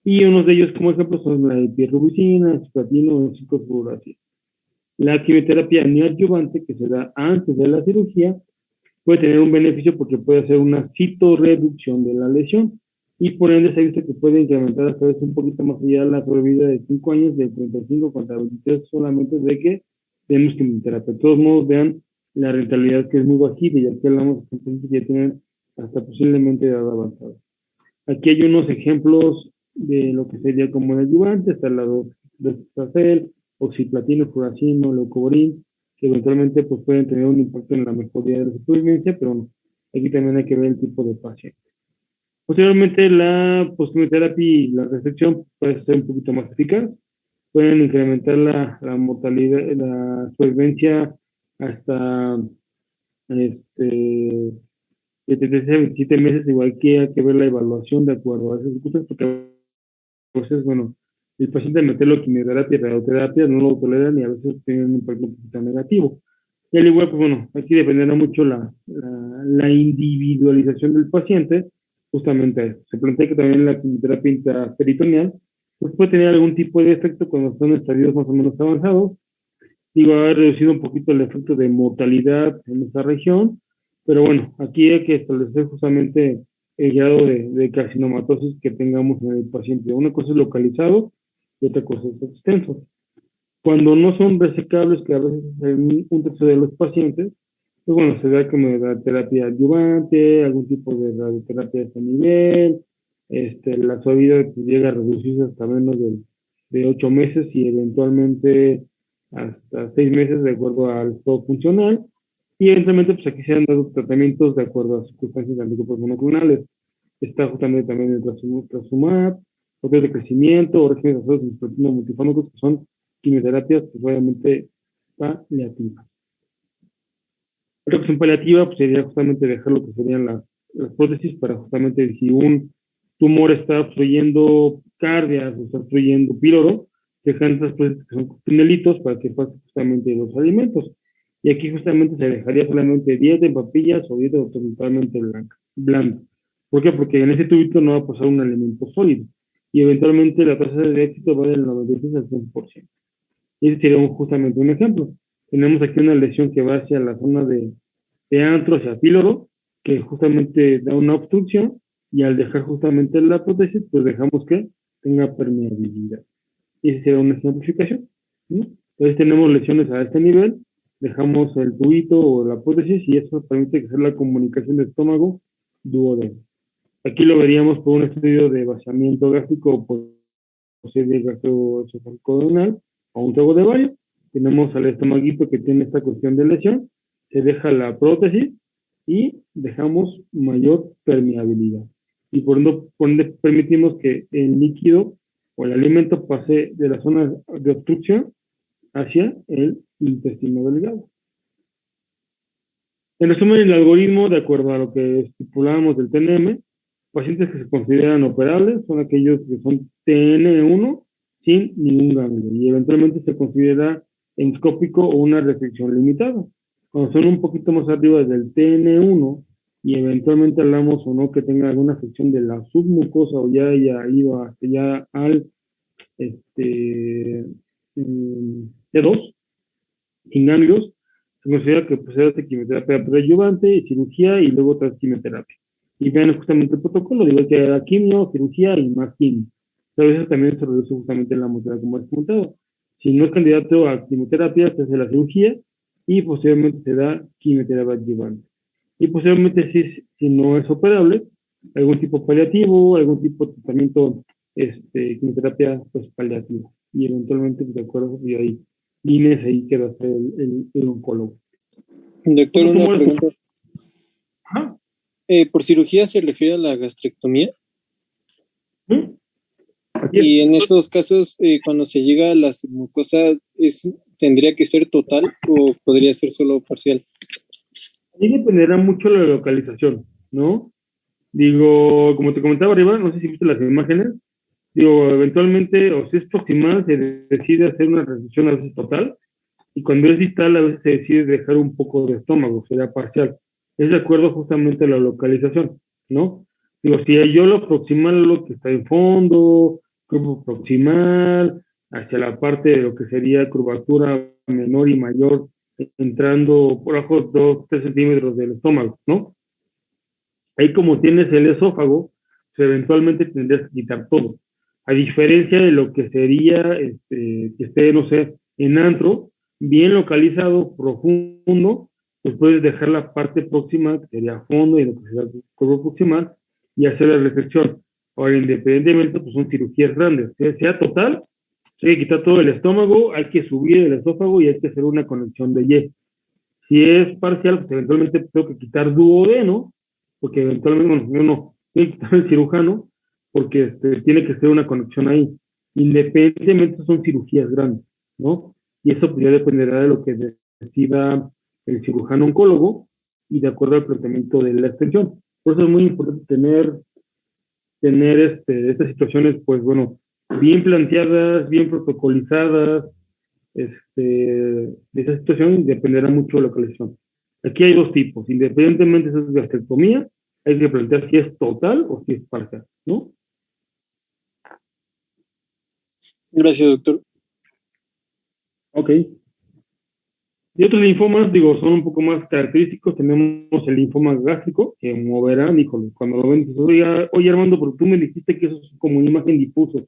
Y unos de ellos, como ejemplo, son la epirubicina, cisplatina o ciclofluoracil. La quimioterapia neoadyuvante, que se da antes de la cirugía, puede tener un beneficio porque puede hacer una citorreducción de la lesión y por ende se ha visto que puede incrementar hasta vez un poquito más allá la sobrevida de 5 años, de 35 contra 23, solamente de que tenemos quimioterapia. De todos modos, vean la rentabilidad que es muy bajita, ya que hablamos de pacientes que ya tienen hasta posiblemente edad avanzada. Aquí hay unos ejemplos de lo que sería como el adyuvante, está el lado de Docetaxel, oxiplatino, furacino, leucovorin, que eventualmente pues, pueden tener un impacto en la mejoría de la supervivencia, pero no, aquí también hay que ver el tipo de paciente. Posteriormente, la postquimioterapia y la resección puede ser un poquito más eficaz, pueden incrementar la mortalidad, la supervivencia hasta este, de 3 a 27 meses, igual que hay que ver la evaluación de acuerdo a esas cosas, porque a veces, bueno, el paciente al meterlo quimioterapia y radioterapia no lo tolera y a veces tiene un impacto un poquito negativo. Y al igual, pues bueno, aquí dependerá mucho la individualización del paciente, justamente a eso. Se plantea que también la quimioterapia intraperitoneal pues puede tener algún tipo de efecto cuando están en estadios más o menos avanzados. Digo, ha reducido un poquito el efecto de mortalidad en esta región, pero bueno, aquí hay que establecer justamente el grado de carcinomatosis que tengamos en el paciente. Una cosa es localizado y otra cosa es extenso. Cuando no son resecables, que a veces es un tercio de los pacientes, pues bueno, se da como terapia adyuvante, algún tipo de radioterapia de este nivel, la suavidad pues, llega a reducirse hasta menos de 8 meses y eventualmente hasta 6 meses de acuerdo al estado funcional. Y eventualmente, pues aquí se han dado tratamientos de acuerdo a circunstancias de anticuerpos monoclonales. Está justamente también el trastuzumab, otros de crecimiento, o regímenes azotados de proteínas multifármacos, que son quimioterapias, pues obviamente paliativas. Otra opción paliativa pues, sería justamente dejar lo que serían las prótesis para justamente si un tumor está obstruyendo cardias o está obstruyendo píloro, dejar esas prótesis que son tunelitos para que pasen justamente los alimentos. Y aquí justamente se dejaría solamente dieta en papillas o dieta totalmente blanda. ¿Por qué? Porque en ese tubito no va a pasar un alimento sólido. Y eventualmente la tasa de éxito va del 96 al 100%. Y ese sería justamente un ejemplo. Tenemos aquí una lesión que va hacia la zona de antro, hacia píloro, que justamente da una obstrucción, y al dejar justamente la prótesis, pues dejamos que tenga permeabilidad. Y esa sería una ejemplificación, ¿no? Entonces tenemos lesiones a este nivel, dejamos el tubito o la prótesis y eso permite hacer la comunicación del estómago duodeno. Aquí lo veríamos por un estudio de vaciamiento gástrico o por serie gastroesofágico-duodenal o un trago de baño. Tenemos al estomaguito que tiene esta cuestión de lesión, se deja la prótesis y dejamos mayor permeabilidad. Y por ende permitimos que el líquido o el alimento pase de la zona de obstrucción hacia el intestino delgado. En resumen, el algoritmo, de acuerdo a lo que estipulamos del TNM, pacientes que se consideran operables son aquellos que son TN1 sin ningún ganglio y eventualmente se considera endoscópico o una restricción limitada. Cuando son un poquito más arriba del TN1 y eventualmente hablamos o no que tenga alguna afección de la submucosa o ya haya ido hasta ya al T2, sin ganglios, se considera que pues, se hace quimioterapia preadyuvante, cirugía y luego otra quimioterapia. Y vean justamente el protocolo, digo que era quimio, cirugía y más quimio. A veces también se reduce justamente la mortalidad como es comentado. Si no es candidato a quimioterapia, se hace la cirugía y posteriormente se da quimioterapia adyuvante. Y posteriormente, si no es operable, algún tipo paliativo, algún tipo de tratamiento, quimioterapia pues, paliativa. Y eventualmente, pues, de acuerdo, y ahí líneas ahí que va a ser el oncólogo. Doctor, una pregunta. Ajá. ¿Por cirugía se refiere a la gastrectomía? ¿Mm? Y en estos casos, cuando se llega a la submucosa, ¿tendría que ser total o podría ser solo parcial? Ahí dependerá mucho la localización, ¿no? Digo, como te comentaba arriba, no sé si viste las imágenes, digo, eventualmente, o si es proximal, se decide hacer una resección a veces total, y cuando es distal, a veces se decide dejar un poco de estómago, será parcial. Es de acuerdo justamente a la localización, ¿no? Digo, si yo lo proximal lo que está en fondo, grupo proximal, hacia la parte de lo que sería curvatura menor y mayor, entrando por abajo 2-3 centímetros del estómago, ¿no? Ahí como tienes el esófago, pues eventualmente tendrías que quitar todo. A diferencia de lo que sería, que esté, no sé, en antro, bien localizado, profundo, pues puedes dejar la parte próxima, que sería fondo, y lo que sería el cuerpo proximal, y hacer la resección. Ahora, independientemente, pues son cirugías grandes. Sea total, hay que quitar todo el estómago, hay que subir el esófago y hay que hacer una conexión de Y. Si es parcial, pues eventualmente tengo que quitar duodeno, porque eventualmente, bueno, yo no, tengo que quitar el cirujano, porque tiene que ser una conexión ahí. Independientemente son cirugías grandes, ¿no? Y eso pues, ya dependerá de lo que decida el cirujano oncólogo y de acuerdo al planteamiento de la extensión. Por eso es muy importante tener estas situaciones, pues bueno, bien planteadas, bien protocolizadas, de esa situación dependerá mucho de la localización. Aquí hay dos tipos, independientemente de si es gastrectomía, hay que plantear si es total o si es parcial, ¿no? Gracias, doctor. Ok. Y otros linfomas, digo, son un poco más característicos. Tenemos el linfoma gástrico, que como verán, híjole, cuando lo ven, oye Armando, pero tú me dijiste que eso es como una imagen difuso.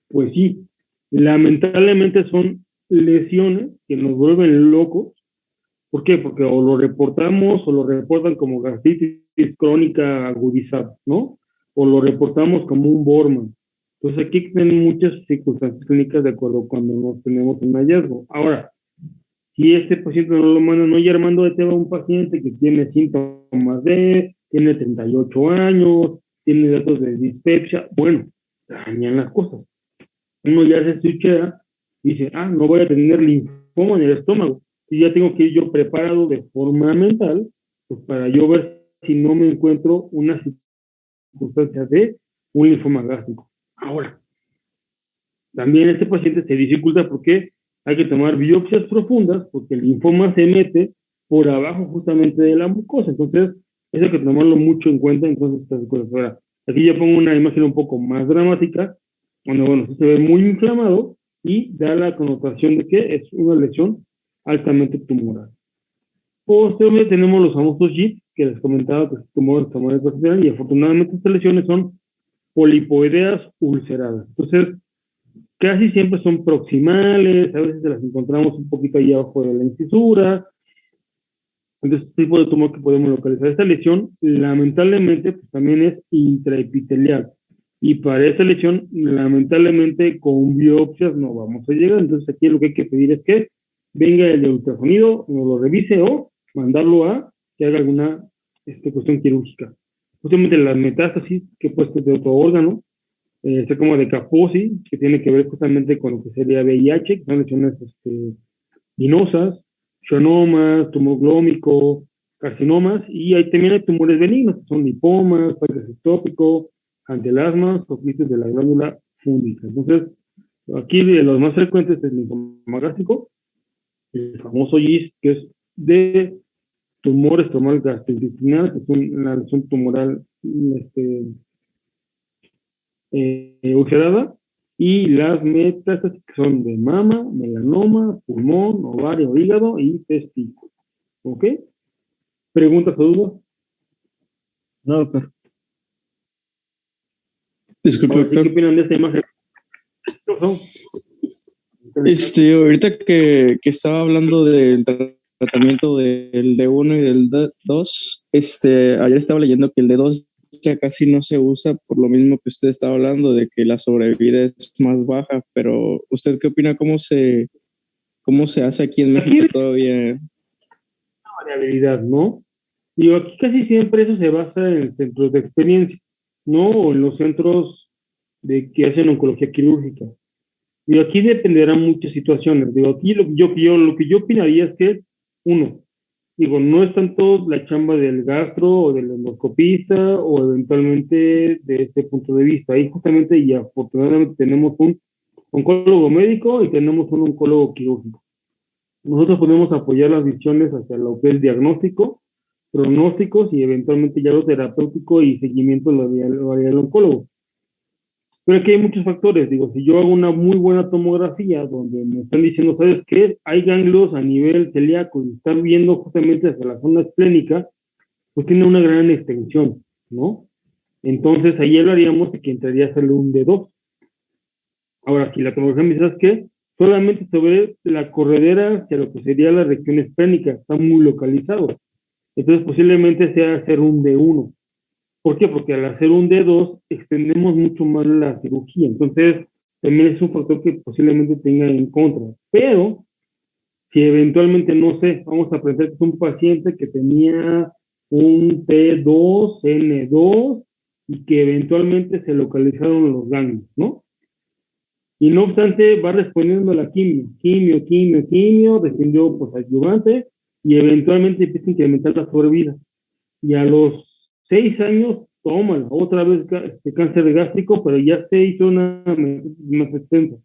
Pues sí, lamentablemente son lesiones que nos vuelven locos. ¿Por qué? Porque o lo reportamos o lo reportan como gastritis crónica agudizada, ¿no? O lo reportamos como un Bormann. Entonces aquí tienen muchas circunstancias clínicas de acuerdo cuando nos tenemos un hallazgo. Ahora, si este paciente no lo mandan, oye Armando, este va un paciente que tiene síntomas tiene 38 años, tiene datos de dispepsia, bueno, dañan las cosas. Uno ya se escucha y dice, no voy a tener linfoma en el estómago. Y ya tengo que ir yo preparado de forma mental, pues para yo ver si no me encuentro una circunstancia de un linfoma gástrico. Ahora, también este paciente se dificulta porque hay que tomar biopsias profundas porque el linfoma se mete por abajo justamente de la mucosa. Entonces, eso hay que tomarlo mucho en cuenta. Entonces, estas cosas. Ahora, aquí ya pongo una imagen un poco más dramática, donde, bueno, se ve muy inflamado y da la connotación de que es una lesión altamente tumoral. Posteriormente tenemos los famosos JIT, que les comentaba que es tumores y afortunadamente estas lesiones son polipoideas ulceradas. Entonces, casi siempre son proximales, a veces las encontramos un poquito ahí abajo de la incisura. Entonces, este tipo de tumor que podemos localizar. Esta lesión, lamentablemente, pues también es intraepitelial. Y para esta lesión, lamentablemente, con biopsias no vamos a llegar. Entonces, aquí lo que hay que pedir es que venga el de ultrasonido, nos lo revise o mandarlo a que haga alguna cuestión quirúrgica. Justamente las metástasis que puede ser de otro órgano, como de Kaposi, que tiene que ver justamente con lo que sería VIH, que son lesiones venosas, schwannomas, tumor glómico, carcinomas, y ahí también hay tumores benignos, que son lipomas, parques ectópicos, antelasmas o quistes de la glándula fúngica. Entonces, aquí de los más frecuentes es el linfoma gástrico, el famoso GIST, que es de tumor estomacal gastrointestinal, que es una lesión tumoral ulcerada, y las metástasis que son de mama, melanoma, pulmón, ovario, hígado y testículo. ¿Ok? ¿Preguntas o dudas? No, doctor. Disculpe, Ahora sí, ¿qué doctor. opinan de esta imagen? ¿Qué pasó? Ahorita que estaba hablando del tratamiento del D1 y del D2, ayer estaba leyendo que el D2 ya casi no se usa por lo mismo que usted estaba hablando, de que la sobrevida es más baja, pero ¿usted qué opina? ¿Cómo se hace aquí en México todavía? Variabilidad, ¿no? Digo, aquí casi siempre eso se basa en centros de experiencia, ¿no? O en los centros que hacen oncología quirúrgica. Digo, aquí dependerán muchas situaciones. Digo, aquí lo que yo opinaría es que, uno, digo, no es tanto la chamba del gastro o del endoscopista o eventualmente de este punto de vista. Ahí justamente y afortunadamente tenemos un oncólogo médico y tenemos un oncólogo quirúrgico. Nosotros podemos apoyar las visiones hacia lo que es diagnóstico, pronósticos y eventualmente ya lo terapéutico y seguimiento lo haría el oncólogo. Pero aquí hay muchos factores. Digo, si yo hago una muy buena tomografía donde me están diciendo, ¿sabes qué? Hay ganglios a nivel celíaco y están viendo justamente hacia la zona esplénica, pues tiene una gran extensión, ¿no? Entonces ahí hablaríamos de que entraría a hacerle un D2. Ahora, si la tomografía me dice, ¿sabes qué? Solamente se ve la corredera hacia lo que sería la región esplénica, está muy localizado. Entonces posiblemente sea hacer un D1. ¿Por qué? Porque al hacer un D2 extendemos mucho más la cirugía. Entonces, también es un factor que posiblemente tenga en contra. Pero, si eventualmente, no sé, vamos a aprender que es un paciente que tenía un T2, N2 y que eventualmente se localizaron los ganglios, ¿no? Y no obstante, va respondiendo a la quimio, recibió pues adyuvante y eventualmente empieza a incrementar la sobrevida. Y a los 6 años, tómala, otra vez cáncer gástrico, pero ya se hizo una más extensa.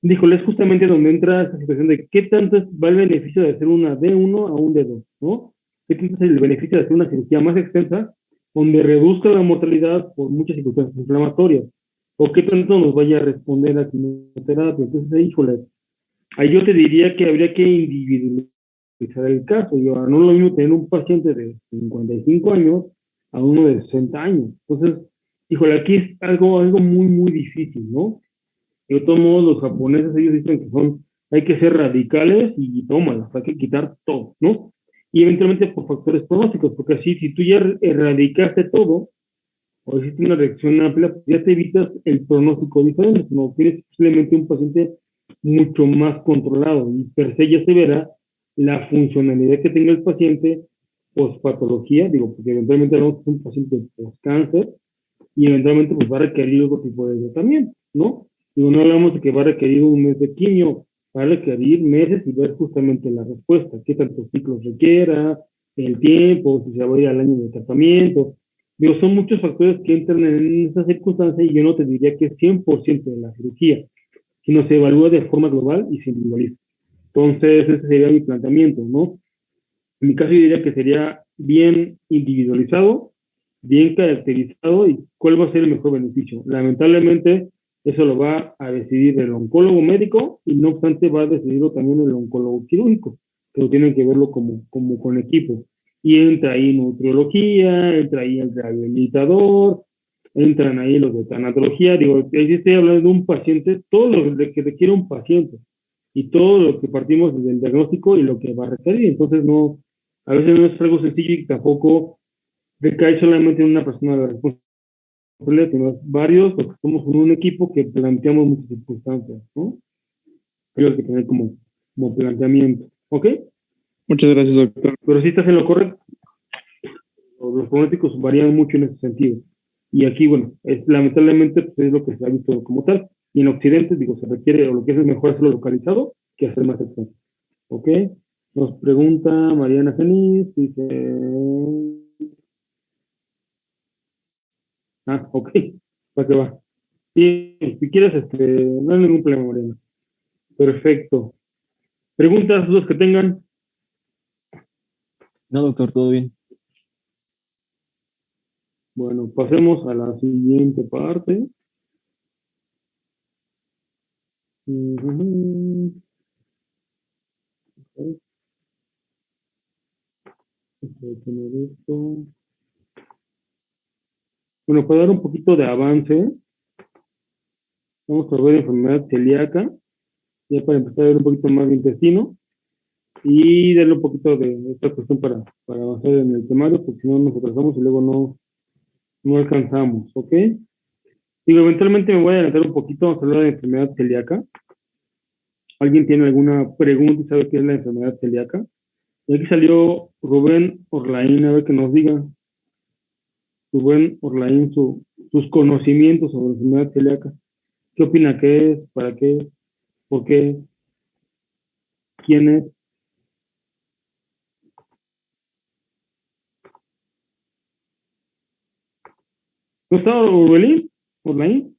Díjole, es justamente donde entra esa situación de qué tanto va el beneficio de hacer una D1 a un D2, ¿no? ¿Qué tanto es el beneficio de hacer una cirugía más extensa, donde reduzca la mortalidad por muchas circunstancias inflamatorias? ¿O qué tanto nos vaya a responder a quimioterapia? Entonces, híjole, ahí yo te diría que habría que individualizar el caso. Yo, no es lo mismo tener un paciente de 55 años a uno de 60 años. Entonces, híjole, aquí es algo muy, muy difícil, ¿no? De todos modos, los japoneses, ellos dicen que hay que ser radicales y tómalas, hay que quitar todo, ¿no? Y eventualmente por factores pronósticos, porque así, si tú ya erradicaste todo, o hiciste una reacción amplia, pues ya te evitas el pronóstico diferente, no tienes simplemente un paciente mucho más controlado y per se ya se verá la funcionalidad que tenga el paciente post-patología, digo, porque eventualmente hablamos de un paciente post-cáncer y eventualmente pues va a requerir otro tipo de tratamiento, ¿no? Digo, no hablamos de que va a requerir un mes de quimio, va a requerir meses y ver justamente la respuesta, qué tantos ciclos requiera, el tiempo, si se va a ir al año de tratamiento. Digo, son muchos factores que entran en esa circunstancia y yo no te diría que es 100% de la cirugía, sino se evalúa de forma global y se individualiza. Entonces, ese sería mi planteamiento, ¿no? En mi caso, yo diría que sería bien individualizado, bien caracterizado y cuál va a ser el mejor beneficio. Lamentablemente, eso lo va a decidir el oncólogo médico y no obstante va a decidirlo también el oncólogo quirúrgico, que lo tienen que verlo como con equipo. Y entra ahí nutriología, entra ahí el rehabilitador, entran ahí los de tanatología. Digo, ahí estoy hablando de un paciente, todo lo que requiere un paciente y todo lo que partimos desde el diagnóstico y lo que va a requerir. Entonces, no, a veces no es algo sencillo y tampoco recae solamente en una persona la responsabilidad, sino varios, porque somos un equipo que planteamos muchas circunstancias, ¿no? Creo que tener como planteamiento, ¿ok? Muchas gracias, doctor. Pero si estás en lo correcto, los pronósticos varían mucho en ese sentido. Y aquí, bueno, lamentablemente pues, es lo que se ha visto como tal. Y en Occidente, digo, se requiere, o lo que es mejor hacerlo localizado que hacer más extenso. ¿Ok? Nos pregunta Mariana Feliz, dice... Ah, ok, va que va. Sí, si quieres, no hay ningún problema, Mariana. Perfecto. ¿Preguntas, dudas que tengan? No, doctor, todo bien. Bueno, pasemos a la siguiente parte. Ujú. Ok. Voy a tener esto. Bueno, para dar un poquito de avance, vamos a ver enfermedad celíaca, ya para empezar a ver un poquito más de intestino y darle un poquito de esta cuestión para avanzar en el temario, porque si no nos atrasamos y luego no alcanzamos, ¿ok? Digo, eventualmente me voy a adelantar un poquito, vamos a hablar de enfermedad celíaca. ¿Alguien tiene alguna pregunta y sabe qué es la enfermedad celíaca? Y aquí salió Rubén Orlaín, a ver que nos diga, Rubén Orlaín, sus conocimientos sobre la enfermedad celíaca. ¿Qué opina que es? ¿Para qué? ¿Por qué? ¿Quién es? ¿No está Orbelín? ¿Orlaín?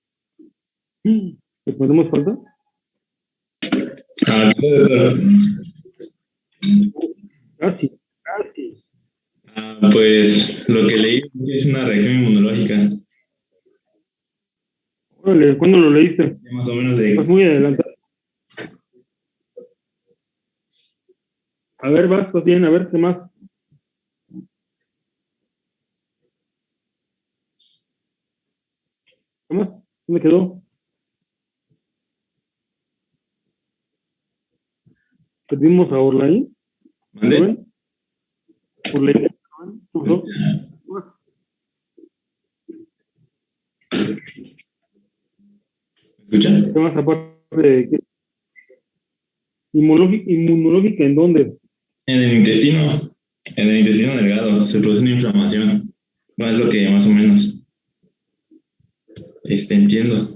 ¿Le ponemos falta? Doctor. Casi, casi. Pues lo que leí es una reacción inmunológica, Órale, ¿cuándo lo leíste? más o menos Vas de... muy adelantado. A ver, vas bien, a ver, ¿qué más? ¿Qué más? ¿Dónde quedó? ¿Perdimos a Orlaín? ¿Mande? ¿Rubén? ¿Orlaín? ¿Tú dos? ¿Me escucha? ¿Qué más aparte de qué? ¿Inmunológica en dónde? En el intestino delgado, se produce una inflamación. Bueno, es lo que más o menos entiendo.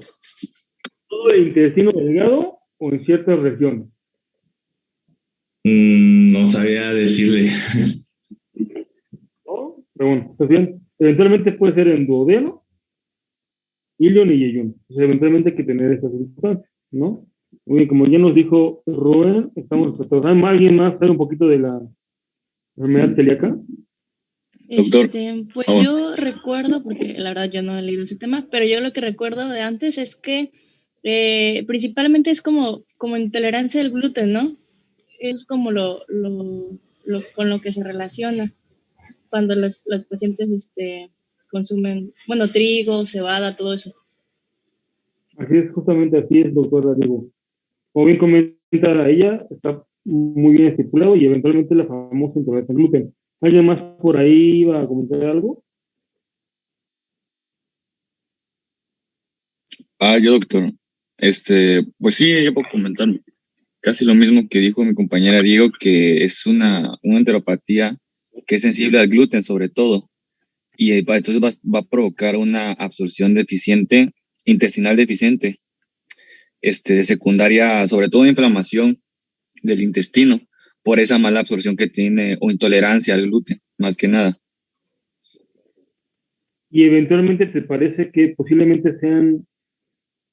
¿Todo el intestino delgado o en ciertas regiones? No sabía decirle. ¿No? Pero bueno, pues bien, eventualmente puede ser en duodeno, ilion y yeyuno. Entonces, eventualmente hay que tener esas circunstancias, ¿no? Muy bien, como ya nos dijo Rubén, estamos tratando. ¿Alguien más sabe un poquito de la enfermedad celíaca? Doctor. Pues yo recuerdo, porque la verdad yo no he leído ese tema, pero yo lo que recuerdo de antes es que principalmente es como intolerancia al gluten, ¿no? Es como con lo que se relaciona cuando los pacientes consumen, bueno, trigo, cebada, todo eso. Así es, justamente así es, doctora. Digo, como bien comenta ella, está muy bien estipulado y eventualmente la famosa intolerancia al gluten. ¿Alguien más por ahí va a comentar algo? Yo, doctor. Pues sí, yo puedo comentar casi lo mismo que dijo mi compañera Diego, que es una enteropatía que es sensible al gluten sobre todo, y entonces va a provocar una absorción deficiente, intestinal deficiente, secundaria, sobre todo inflamación del intestino, por esa mala absorción que tiene o intolerancia al gluten, más que nada. Y eventualmente te parece que posiblemente sean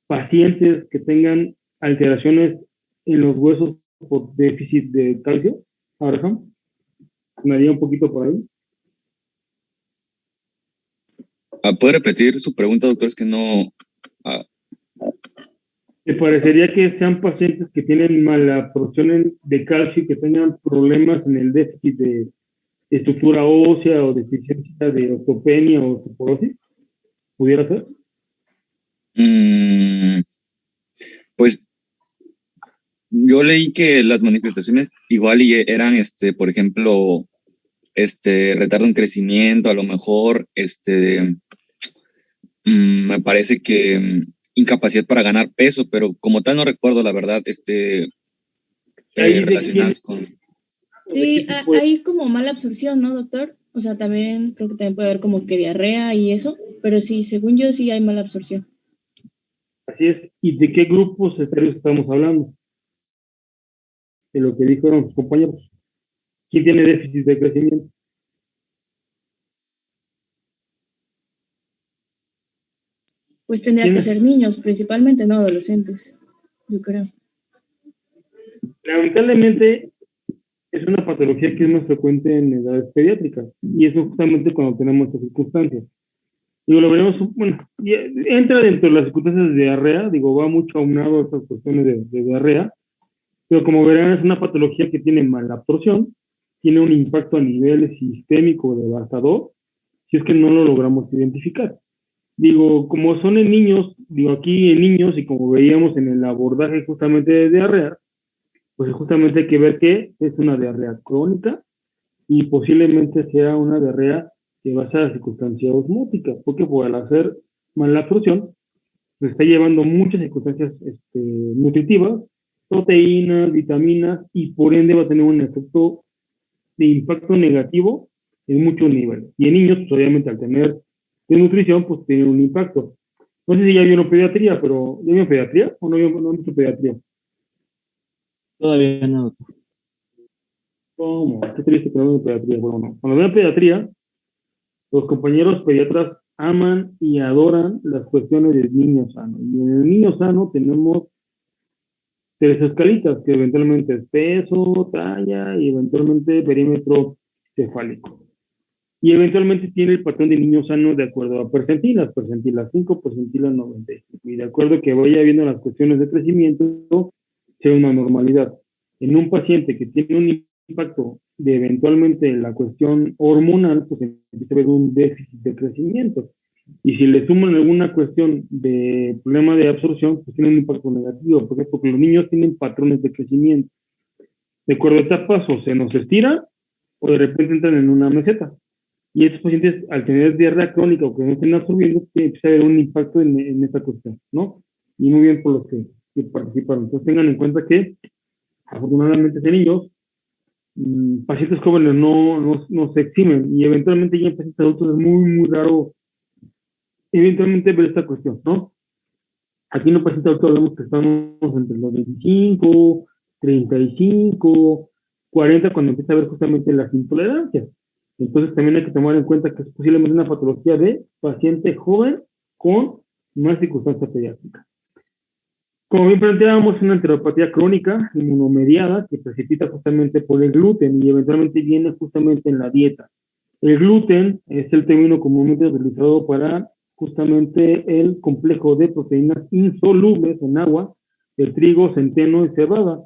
pacientes que tengan alteraciones en los huesos por déficit de calcio. Ahora, me haría un poquito por ahí. ¿Puede repetir su pregunta, doctor? Es que no... ¿Te parecería que sean pacientes que tienen mala absorción de calcio y que tengan problemas en el déficit de estructura ósea o deficiencia de osteopenia o osteoporosis? ¿Pudiera ser? Pues yo leí que las manifestaciones igual eran, por ejemplo, retardo en crecimiento, a lo mejor, me parece que incapacidad para ganar peso, pero como tal no recuerdo la verdad, relacionadas con... Sí, hay como mala absorción, ¿no, doctor? O sea, también creo que también puede haber como que diarrea y eso, pero sí, según yo sí hay mala absorción. Así es. ¿Y de qué grupos etarios estamos hablando? De lo que dijeron sus compañeros. ¿Quién tiene déficit de crecimiento? Pues tendría que ser niños, principalmente, no adolescentes, yo creo. Lamentablemente, es una patología que es más frecuente en edades pediátricas, y eso justamente cuando tenemos estas circunstancias. Digo, lo veremos, bueno, entra dentro de las circunstancias de diarrea, digo, va mucho aunado a estas cuestiones de diarrea, pero como verán es una patología que tiene mala absorción, tiene un impacto a nivel sistémico devastador, si es que no lo logramos identificar. Digo, como son en niños, digo, aquí en niños, y como veíamos en el abordaje justamente de diarrea, pues justamente hay que ver que es una diarrea crónica y posiblemente sea una diarrea que va a ser a circunstancia osmótica, porque por al hacer mala absorción, se está llevando muchas circunstancias nutritivas, proteínas, vitaminas, y por ende va a tener un efecto de impacto negativo en muchos niveles. Y en niños, pues obviamente al tener de nutrición, pues tiene un impacto. No sé si ya vieron pediatría, pero ¿ya vieron pediatría o no han visto pediatría? Todavía no. ¿Cómo? ¿Qué triste que no ven pediatría? Bueno, no. Cuando ven pediatría, los compañeros pediatras aman y adoran las cuestiones del niño sano. Y en el niño sano tenemos tres escalitas, que eventualmente es peso, talla y eventualmente perímetro cefálico. Y eventualmente tiene el patrón de niño sano de acuerdo a percentilas 5, percentilas 95. Y de acuerdo que vaya viendo las cuestiones de crecimiento, sea una normalidad. En un paciente que tiene un impacto de eventualmente la cuestión hormonal, pues empieza a haber un déficit de crecimiento. Y si le suman alguna cuestión de problema de absorción, pues tiene un impacto negativo. ¿Por qué? Porque los niños tienen patrones de crecimiento. De acuerdo a etapas, o se nos estira, o de repente entran en una meseta. Y estos pacientes, al tener diarrea crónica o que no estén absorbiendo, empieza a haber un impacto en esta cuestión, ¿no? Y muy bien por los que participaron. Entonces tengan en cuenta que, afortunadamente, en niños, pacientes jóvenes no se eximen, y eventualmente ya en pacientes adultos es muy raro eventualmente ver esta cuestión, ¿no? Aquí en los pacientes adultos hablamos que estamos entre los 25, 35, 40, cuando empieza a ver justamente las intolerancias. Entonces también hay que tomar en cuenta que es posiblemente una patología de paciente joven con más circunstancias pediátricas. Como bien planteábamos, es una enteropatía crónica inmunomediada que precipita justamente por el gluten y eventualmente viene justamente en la dieta. El gluten es el término comúnmente utilizado para justamente el complejo de proteínas insolubles en agua de trigo, centeno y cebada,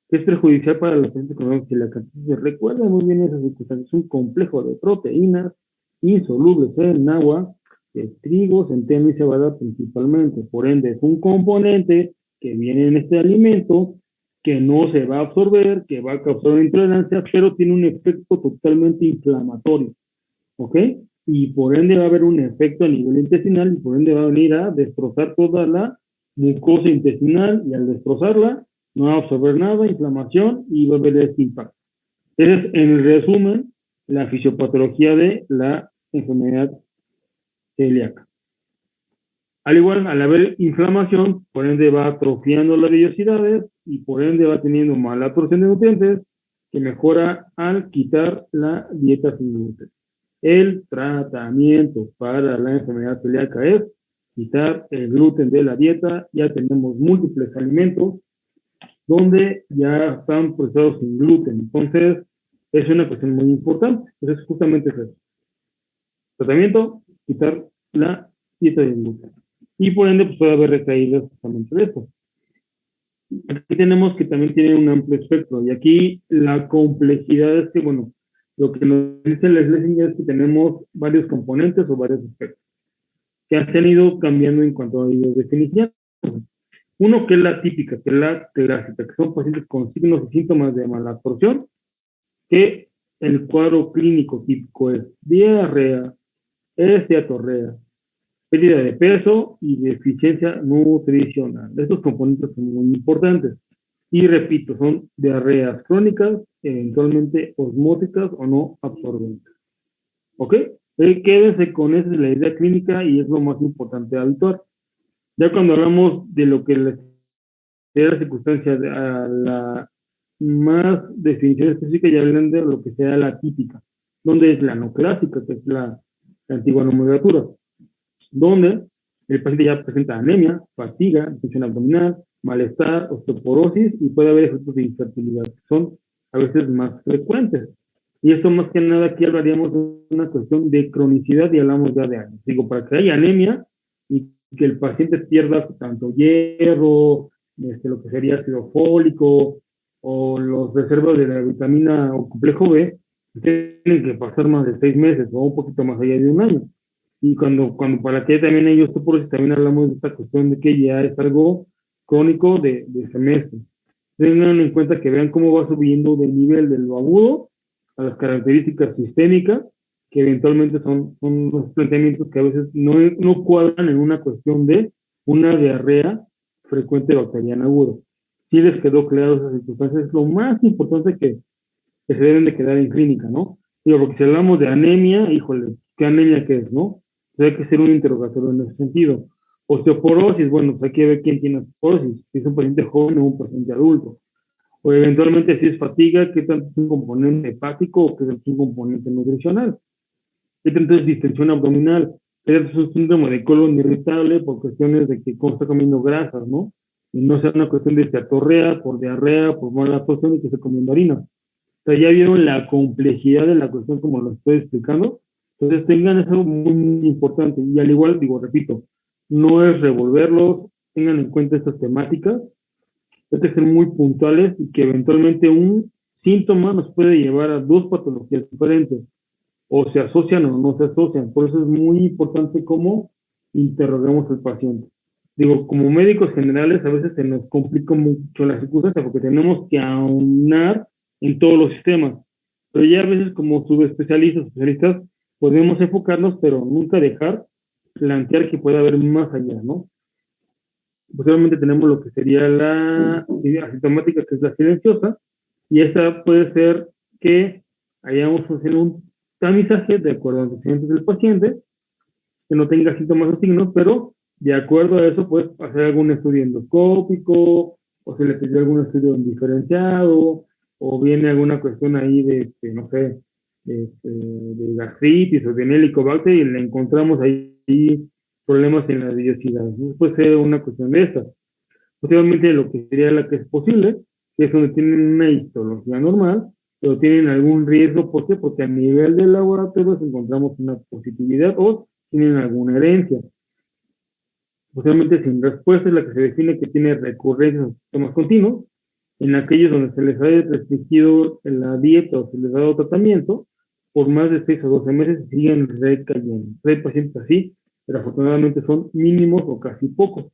que es perjudicial para los pacientes con celiaca. Recuerda muy bien esas circunstancias, es un complejo de proteínas insolubles en agua de trigo, centeno y cebada principalmente. Por ende, es un componente que viene en este alimento, que no se va a absorber, que va a causar una intolerancia, pero tiene un efecto totalmente inflamatorio, ¿ok? Y por ende va a haber un efecto a nivel intestinal, y por ende va a venir a destrozar toda la mucosa intestinal, y al destrozarla no va a absorber nada, inflamación, y va a haber este impacto. Esa es, en resumen, la fisiopatología de la enfermedad celíaca. Al igual, al haber inflamación, por ende va atrofiando las vellosidades y por ende va teniendo mala absorción de nutrientes, que mejora al quitar la dieta sin gluten. El tratamiento para la enfermedad celíaca es quitar el gluten de la dieta. Ya tenemos múltiples alimentos donde ya están procesados sin gluten. Entonces, es una cuestión muy importante. Entonces, justamente es eso. Tratamiento, quitar la dieta de gluten. Y por ende, pues puede haber recaídas justamente de esto. Aquí tenemos que también tiene un amplio espectro. Y aquí la complejidad es que, bueno, lo que nos dice la Schlesinger es que tenemos varios componentes o varios aspectos que han ido cambiando en cuanto a definición. Uno que es la típica, que es la clásica, que son pacientes con signos y síntomas de malabsorción, que el cuadro clínico típico es diarrea, esteatorrea, pérdida de peso y deficiencia nutricional. Estos componentes son muy importantes. Y repito, son diarreas crónicas, eventualmente osmóticas o no absorbentes. ¿Ok? Quédense con esa de la idea clínica y es lo más importante habitual. Ya cuando hablamos de lo que les da la circunstancia a la más definición específica, ya hablan de lo que sea la típica, donde es la no clásica, que es la antigua nomenclatura, donde el paciente ya presenta anemia, fatiga, infección abdominal, malestar, osteoporosis y puede haber efectos de infertilidad, que son a veces más frecuentes. Y esto más que nada aquí hablaríamos de una cuestión de cronicidad y hablamos ya de años. Digo, para que haya anemia y que el paciente pierda tanto hierro, lo que sería ácido fólico o los reservas de la vitamina o complejo B, tienen que pasar más de 6 meses o un poquito más allá de un año. Y cuando para que también hay osteoporosis, también hablamos de esta cuestión de que ya es algo crónico de semestre. Tengan en cuenta que vean cómo va subiendo del nivel de lo agudo a las características sistémicas, que eventualmente son los planteamientos que a veces no cuadran en una cuestión de una diarrea frecuente bacteriana aguda. Si les quedó claro esas circunstancias, es lo más importante que se deben de quedar en clínica, ¿no? Digo, porque si hablamos de anemia, híjole, ¿qué anemia qué es, no? Hay que hacer un interrogatorio en ese sentido. Osteoporosis, bueno, pues hay que ver quién tiene osteoporosis, si es un paciente joven o un paciente adulto. O eventualmente si es fatiga, qué tanto es un componente hepático o qué tanto es un componente nutricional. Qué tanto es distensión abdominal, qué tanto es un síndrome de colon irritable por cuestiones de que está comiendo grasas, ¿no? Y no sea una cuestión de esteatorrea, por diarrea, por mala absorción y que esté comiendo harina. O sea, ya vieron la complejidad de la cuestión como lo estoy explicando. Entonces tengan eso muy importante. Y al igual, digo, repito, no es revolverlos, tengan en cuenta estas temáticas, hay que ser muy puntuales y que eventualmente un síntoma nos puede llevar a 2 patologías diferentes, o se asocian o no se asocian. Por eso es muy importante cómo interrogamos al paciente. Digo, como médicos generales a veces se nos complica mucho la circunstancia porque tenemos que aunar en todos los sistemas, pero ya a veces como subespecialistas, especialistas, podemos enfocarnos, pero nunca dejar plantear que puede haber más allá, ¿no? Posteriormente tenemos lo que sería la asintomática, que es la silenciosa, y esta puede ser que hayamos haciendo un tamizaje de acuerdo a los antecedentes del paciente, que no tenga síntomas o signos, pero de acuerdo a eso puedes hacer algún estudio endoscópico, o se le pide algún estudio diferenciado, o viene alguna cuestión ahí de no sé, de gastritis o de helicobacter y le encontramos ahí problemas en la vellosidad. Puede ser una cuestión de estas. Posteriormente, lo que sería la que es posible, que es donde tienen una histología normal, pero tienen algún riesgo. ¿Por qué? Porque a nivel del laboratorio encontramos una positividad o tienen alguna herencia. Posteriormente, sin respuesta, es la que se define que tiene recurrencias en sistemas continuos, en aquellos donde se les ha restringido la dieta o se les ha dado tratamiento, por más de 6 o 12 meses siguen recayendo. Hay pacientes así, pero afortunadamente son mínimos o casi pocos.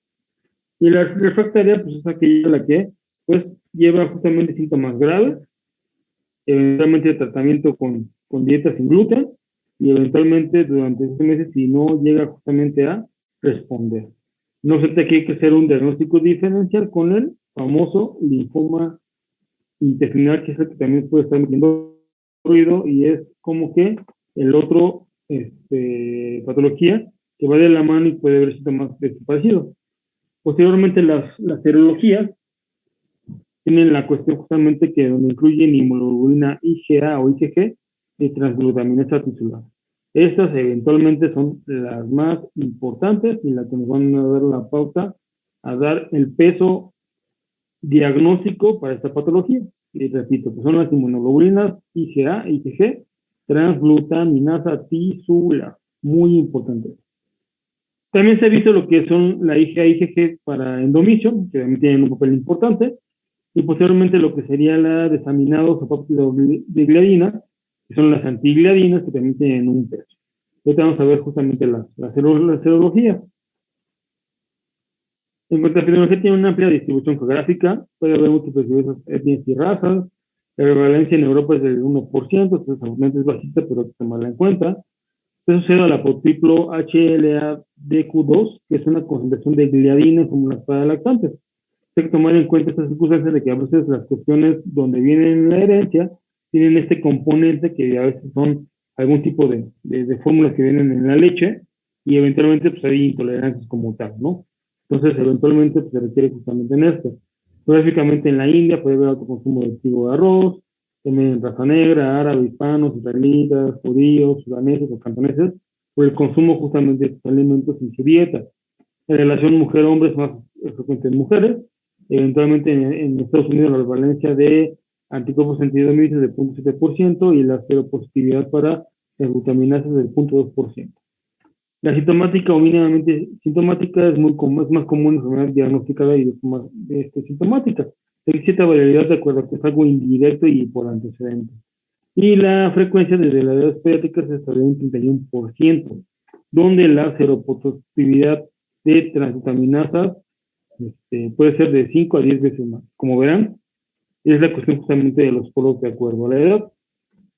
Y la refractaria, pues es aquella la que pues lleva justamente síntomas graves, eventualmente tratamiento con dieta sin gluten, y eventualmente durante 6 meses si no llega justamente a responder. No sé, que hay que hacer un diagnóstico diferencial con el famoso linfoma intestinal, que es el que también puede estar metiendo ruido, y es como que el otro patología que va de la mano y puede haber síntomas parecidos. Posteriormente, las serologías tienen la cuestión justamente que donde incluyen inmunoglobulina IgA o IgG y transglutaminasa tisular. Estas eventualmente son las más importantes y las que nos van a dar la pauta a dar el peso diagnóstico para esta patología. Y repito, pues son las inmunoglobulinas IgA, IgG, transglutaminasa tisular. Muy importante. También se ha visto lo que son la IgA, IgG para endometrio, que también tienen un papel importante, y posteriormente lo que sería la desaminados o péptidos de gliadina, que son las antigliadinas, que también tienen un peso. Ahorita vamos a ver justamente la serología. En cuanto a epidemiología, tiene una amplia distribución geográfica, puede haber múltiples diversas etnias y razas. La prevalencia en Europa es del 1%, entonces es bajita, pero hay que tomarla en cuenta. Eso se da al apotriplo HLA-DQ2, que es una concentración de gliadina como las para lactantes. Hay que tomar en cuenta estas circunstancias de que a veces las cuestiones donde viene la herencia tienen este componente que a veces son algún tipo de fórmulas que vienen en la leche y eventualmente pues hay intolerancias como tal, ¿no? Entonces eventualmente pues, se requiere justamente en esto. Geográficamente en la India puede haber alto consumo de trigo de arroz, también en raza negra, árabes, hispanos, israelitas, judíos, sudaneses o cantoneses, por el consumo justamente de estos alimentos en su dieta. En relación mujer-hombre es más frecuente en mujeres, Eventualmente en Estados Unidos la prevalencia de anticuerpos antidominios es de 0.7% y la seropositividad para las glutaminasas es del 0.2%. La sintomática o mínimamente sintomática es más común en enfermedad diagnosticada y más sintomática. Hay cierta variabilidad de acuerdo a que es algo indirecto y por antecedentes. Y la frecuencia desde las edades pediátricas se establece en 31%, donde la seropositividad de transglutaminasas puede ser de 5 a 10 veces más. Como verán, es la cuestión justamente de los polos de acuerdo a la edad.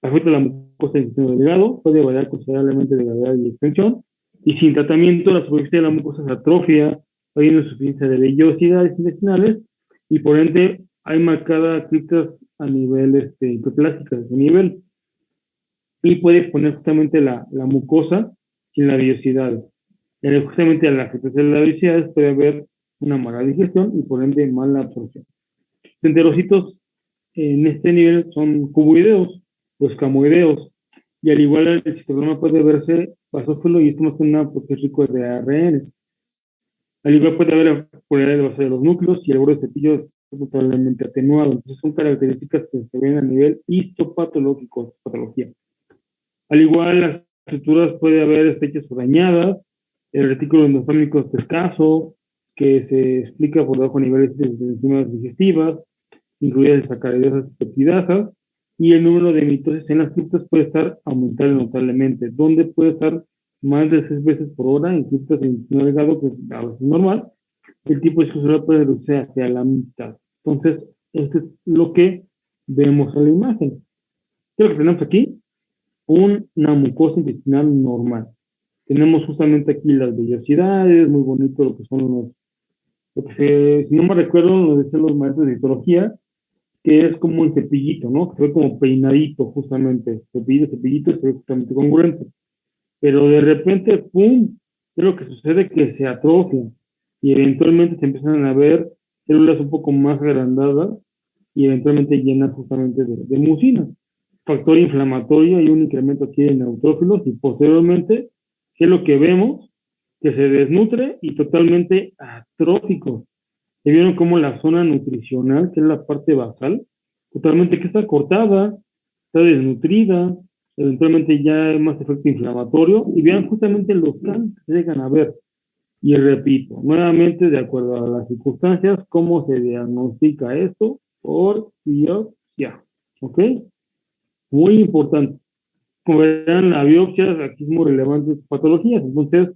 Afecta la mucosa del intestino delgado, puede variar considerablemente de gravedad y extensión, y sin tratamiento la superficie de la mucosa se atrofia, hay una insuficiencia de vellosidades intestinales, y por ende hay marcadas criptas a nivel hiperplásticas de ese nivel, y puede exponer justamente la mucosa sin la vellosidad. Justamente a la afectación de las vellosidades puede haber una mala digestión y por ende mala absorción. Los enterocitos en este nivel son cuboideos o escamoideos, y al igual el citoplasma puede verse basófilo y esto más que nada porque es rico de ARN. Al igual puede haber polaridad de base de los núcleos y el borde de cepillo es totalmente atenuado. Entonces son características que se ven a nivel histopatológico, patología. Al igual las estructuras puede haber estrechas o dañadas, el retículo endospermico es escaso, que se explica por debajo de niveles de enzimas digestivas, incluidas sacaridasas y peptidasas, y el número de mitosis en las criptas puede estar aumentando notablemente, donde puede estar más de 6 veces por hora en criptas de intestino delgado, que a veces es normal. El tipo de discusión puede reducirse hacia la mitad. Entonces, esto es lo que vemos en la imagen. ¿Qué es lo que tenemos aquí? Una mucosa intestinal normal. Tenemos justamente aquí las vellosidades, muy bonito lo que son si no me recuerdo, nos decían los maestros de histología, que es como un cepillito, ¿no? Que se ve como peinadito, justamente. Cepillito, se ve justamente congruente. Pero de repente, ¡pum! ¿Qué es lo que sucede? Que se atrofia y eventualmente se empiezan a ver células un poco más agrandadas y eventualmente llenas justamente de mucina. Factor inflamatorio y un incremento aquí de neutrófilos y posteriormente, ¿qué es lo que vemos? Que se desnutre y totalmente atrófico. ¿Se vieron cómo la zona nutricional, que es la parte basal, totalmente que está cortada, está desnutrida, eventualmente ya hay más efecto inflamatorio, y vean justamente los cambios que se llegan a ver. Y repito, nuevamente, de acuerdo a las circunstancias, cómo se diagnostica esto por biopsia. ¿Ok? Muy importante. Como verán, la biopsia aquí es muy relevante en patologías. Entonces,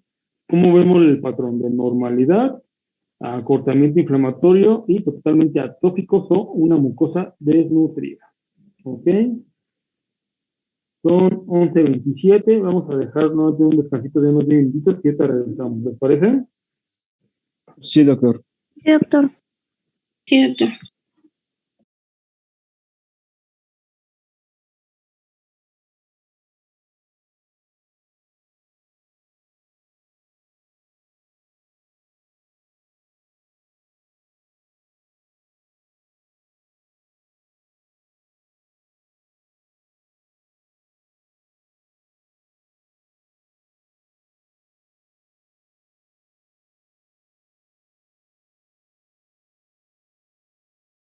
¿cómo vemos el patrón de normalidad, acortamiento inflamatorio y totalmente atópicos o una mucosa desnutrida? ¿Ok? Son 11:27. Vamos a dejarnos de un descansito de unos 10 minutitos y ahorita regresamos. ¿Les parece? Sí, doctor. Sí, doctor. Sí, doctor.